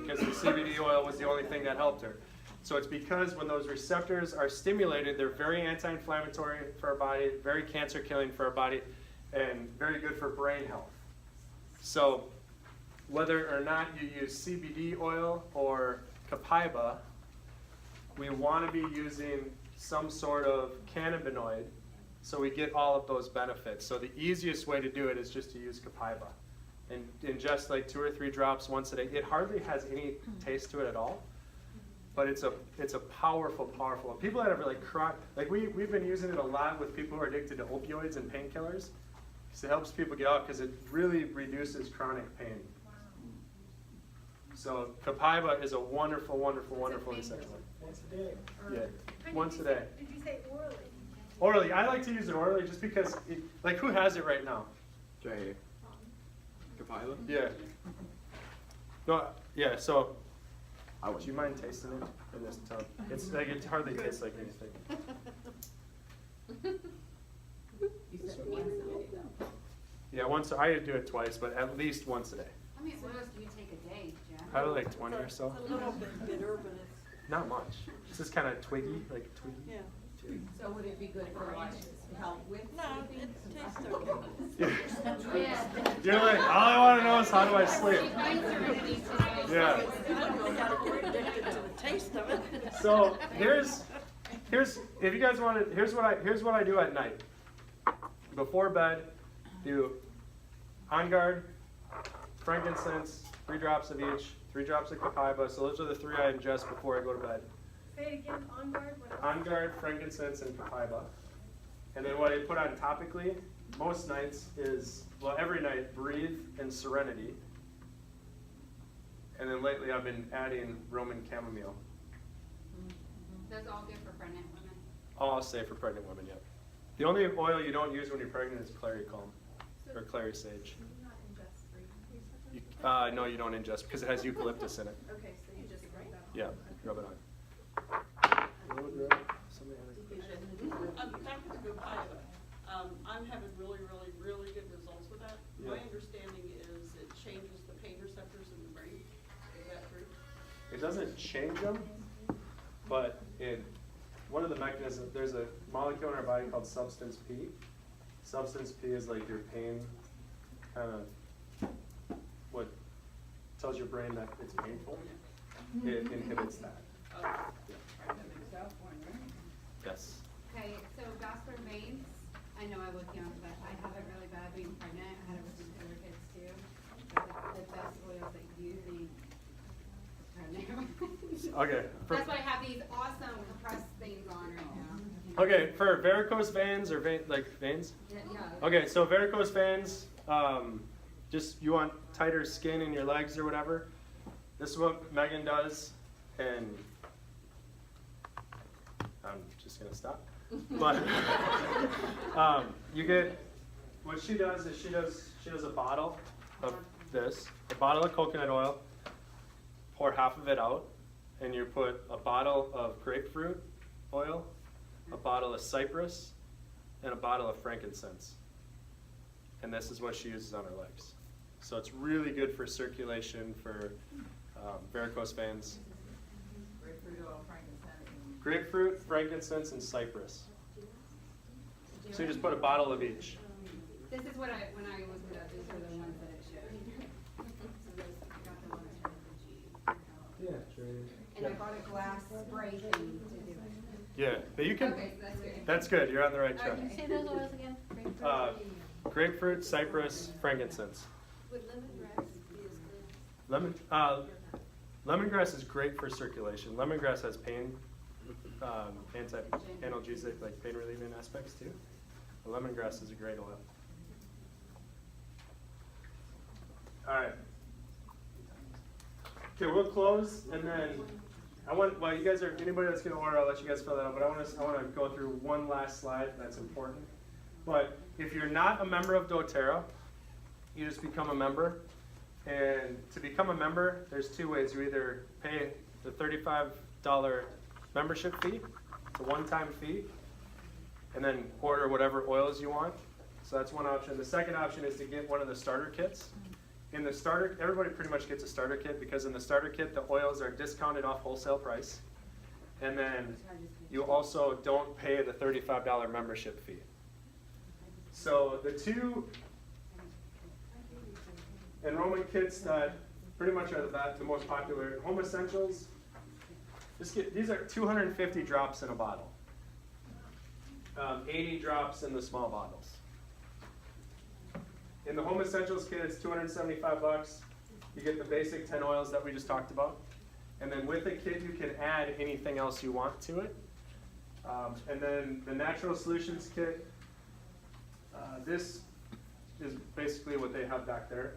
because the CBD oil was the only thing that helped her. So it's because when those receptors are stimulated, they're very anti-inflammatory for our body, very cancer killing for our body, and very good for brain health. So whether or not you use CBD oil or copaiba, we want to be using some sort of cannabinoid so we get all of those benefits. So the easiest way to do it is just to use copaiba and ingest like 2 or 3 drops once a day. It hardly has any taste to it at all, but it's a powerful, powerful. People that have like we've been using it a lot with people who are addicted to opioids and painkillers. So it helps people get out because it really reduces chronic pain. So copaiba is a wonderful, wonderful, wonderful essential oil. Once a day. Yeah, once a day. Did you say orally? Orally, I like to use it orally just because, like, who has it right now? Right here. Copaiba? Yeah. No, yeah. So, I would you mind tasting it in this tub? It's like it hardly tastes like anything. You said once a day though. Yeah, I do it twice, but at least once a day. How many oils do you take a day, Jeff? Probably like 20 or so. A little bit bitter, but it's, Not much. It's just kind of twiggy, like twiggy. yeah. So would it be good for like help with No, sleeping? it tastes okay. Yeah. You're like, all I want to know is how do I sleep? She finds serenity today. Yeah. I don't know how to get addicted to the taste of it. So here's if you guys want to, here's what I do at night. Before bed, do On Guard, frankincense, 3 drops of each, 3 drops of copaiba. So those are the 3 I ingest before I go to bed. Say it again, on guard. What? On Guard, frankincense, and copaiba. And then what I put on topically most nights is, well, every night, breathe and serenity. And then lately I've been adding Roman chamomile. Those all good for pregnant women. I'll say for pregnant women, yep. The only oil you don't use when you're pregnant is clary calm or clary sage. Do you not ingest free? No, you don't ingest because it has eucalyptus in it. Okay, so you just write that on. Yeah, rub it on. Back to the copaiba. I'm having really, really, really good results with that. My Yeah. understanding is it changes the pain receptors in the brain. Is that true? It doesn't change them, but one of the mechanisms, there's a molecule in our body called substance P. Substance P is like your pain, kind of what tells your brain that it's painful. It inhibits that. Yes. Okay, so vascular veins, I know I looked young, but I have it really bad being pregnant. I had it with my other kids too. But the best oils that you think is pregnant. Okay. That's why I have these awesome compressed things on right now. Okay, for varicose veins or veins? Yeah. Okay, so varicose veins, just you want tighter skin in your legs or whatever. This is what Megan does, and I'm just gonna stop. But you get what she does is she does a bottle of this, a bottle of coconut oil. Pour half of it out, and you put a bottle of grapefruit oil, a bottle of cypress, and a bottle of frankincense. And this is what she uses on her legs. So it's really good for circulation, for varicose veins. Grapefruit oil, frankincense, and Grapefruit, frankincense, and cypress. So you just put a bottle of each. This is what when I was with that, these are the ones that it showed. So those, I got the ones from the G. Yeah, sure. And I bought a glass spray thing to do it. Yeah, but you can. Okay, so that's good. That's good. You're on the right track. Can you say those oils again? Grapefruit. Grapefruit, cypress, frankincense. Would lemongrass be as good? Lemongrass is great for circulation. Lemongrass has pain, anti-analgesic, like pain relieving aspects too. But lemongrass is a great oil. All right. Okay, we'll close, and then while you guys are, anybody that's gonna order, I'll let you guys fill that out. But I want to go through one last slide that's important. But if you're not a member of doTERRA, you just become a member. And to become a member, there's 2 ways. You either pay the $35 membership fee, it's a one-time fee, and then order whatever oils you want. So that's one option. The second option is to get one of the starter kits. In the starter, everybody pretty much gets a starter kit because in the starter kit, the oils are discounted off wholesale price. And then you also don't pay the $35 membership fee. So the two enrollment kits that pretty much are the most popular, Home Essentials. These are 250 drops in a bottle. 80 drops in the small bottles. In the Home Essentials kit, it's $275. You get the basic 10 oils that we just talked about. And then with the kit, you can add anything else you want to it. And then the Natural Solutions kit, this is basically what they have back there.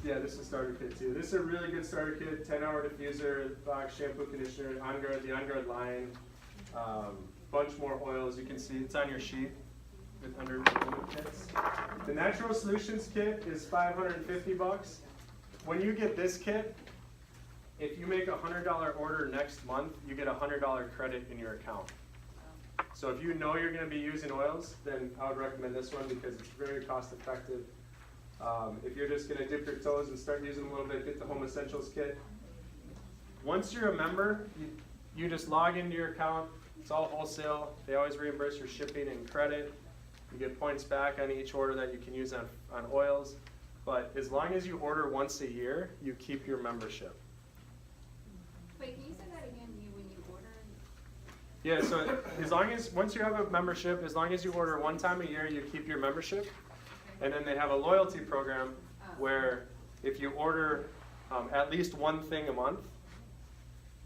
Yeah, this is starter kit too. This is a really good starter kit, 10-hour diffuser, box, shampoo, conditioner, On Guard, the On Guard line, bunch more oils. You can see it's on your sheet with under kits. The Natural Solutions kit is $550. When you get this kit, if you make a $100 order next month, you get a $100 credit in your account. So if you know you're going to be using oils, then I would recommend this one because it's very cost effective. If you're just going to dip your toes and start using a little bit, get the Home Essentials kit. Once you're a member, you just log into your account. It's all wholesale. They always reimburse your shipping and credit. You get points back on each order that you can use on oils. But as long as you order once a year, you keep your membership. Wait, can you say that again, when you order? Yeah, so once you have a membership, as long as you order one time a year, you keep your membership. And then they have a loyalty program where if you order at least one thing a month,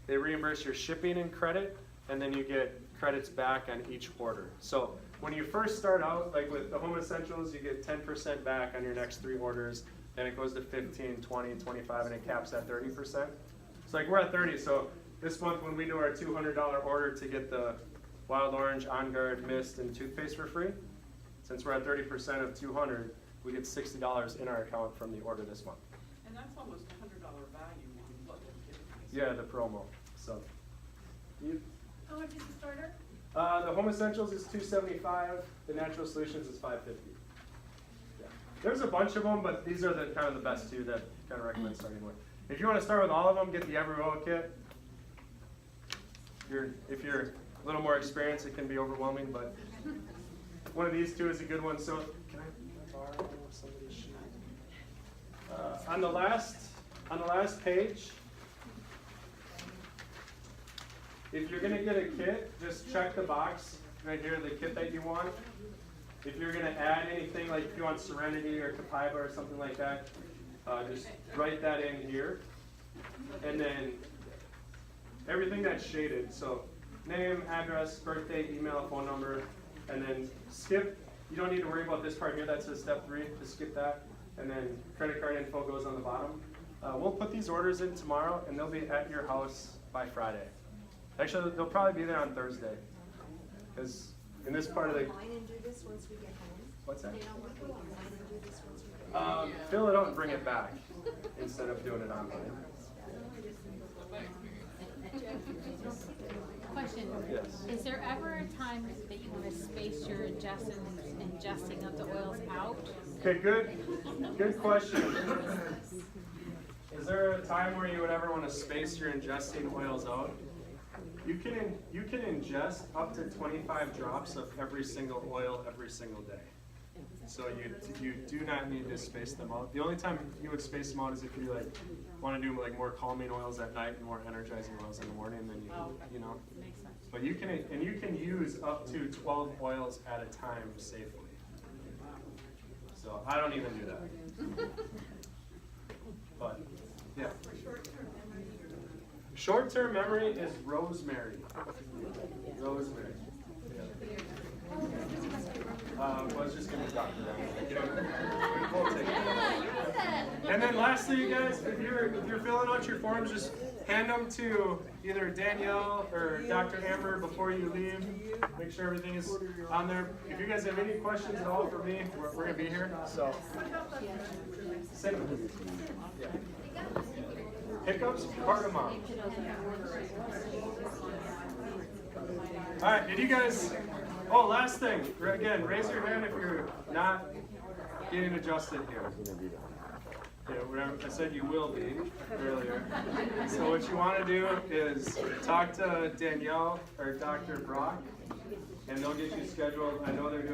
they reimburse your shipping and credit, and then you get credits back on each order. So when you first start out, like with the Home Essentials, you get 10% back on your next 3 orders. Then it goes to 15, 20, 25, and it caps at 30%. So like we're at 30, so this month when we do our $200 order to get the Wild Orange, On Guard, Mist, and toothpaste for free, since we're at 30% of 200, we get $60 in our account from the order this month. And that's almost a $100 value on what the kit is. Yeah, the promo. So, How much is the starter? the Home Essentials is $275. The Natural Solutions is $550. Yeah. There's a bunch of them, but these are the kind of the best two that I kind of recommend starting with. If you want to start with all of them, get the Every Oil kit. If you're a little more experienced, it can be overwhelming, but one of these two is a good one. So, can I borrow somebody's sheet? On the last page, if you're going to get a kit, just check the box right here, the kit that you want. If you're going to add anything, like if you want Serenity or Styba or something like that, just write that in here. And then everything that's shaded, so name, address, birthday, email, phone number, and then skip. You don't need to worry about this part here. That says step 3. Just skip that. And then credit card info goes on the bottom. We'll put these orders in tomorrow, and they'll be at your house by Friday. Actually, they'll probably be there on Thursday. Because in this part of the... Online and do this once we get home. What's that? They don't want to go online and do this once we get home. Fill it out and bring it back instead of doing it online. Question. Yes. Is there ever a time that you want to space your ingesting of the oils out? Okay, good question. Is there a time where you would ever want to space your ingesting oils out? You can ingest up to 25 drops of every single oil every single day. So you do not need to space them out. The only time you would space them out is if you want to do more calming oils at night and more energizing oils in the morning. Then you know. Makes sense. But you can use up to 12 oils at a time safely. So I don't even do that. But yeah. Short-term memory is rosemary. Rosemary. I was just going to talk to them. We'll take it. And then lastly, you guys, if you're filling out your forms, just hand them to either Danielle or Dr. Amber before you leave. Make sure everything is on there. If you guys have any questions at all for me, we're going to be here. So, cinnamon. Yeah. Hiccups, cardamom. All right, did you guys Oh, last thing. Again, raise your hand if you're not getting adjusted here. Yeah, whatever. I said you will be earlier. So what you want to do is talk to Danielle or Dr. Brock, and they'll get you scheduled. I know they're doing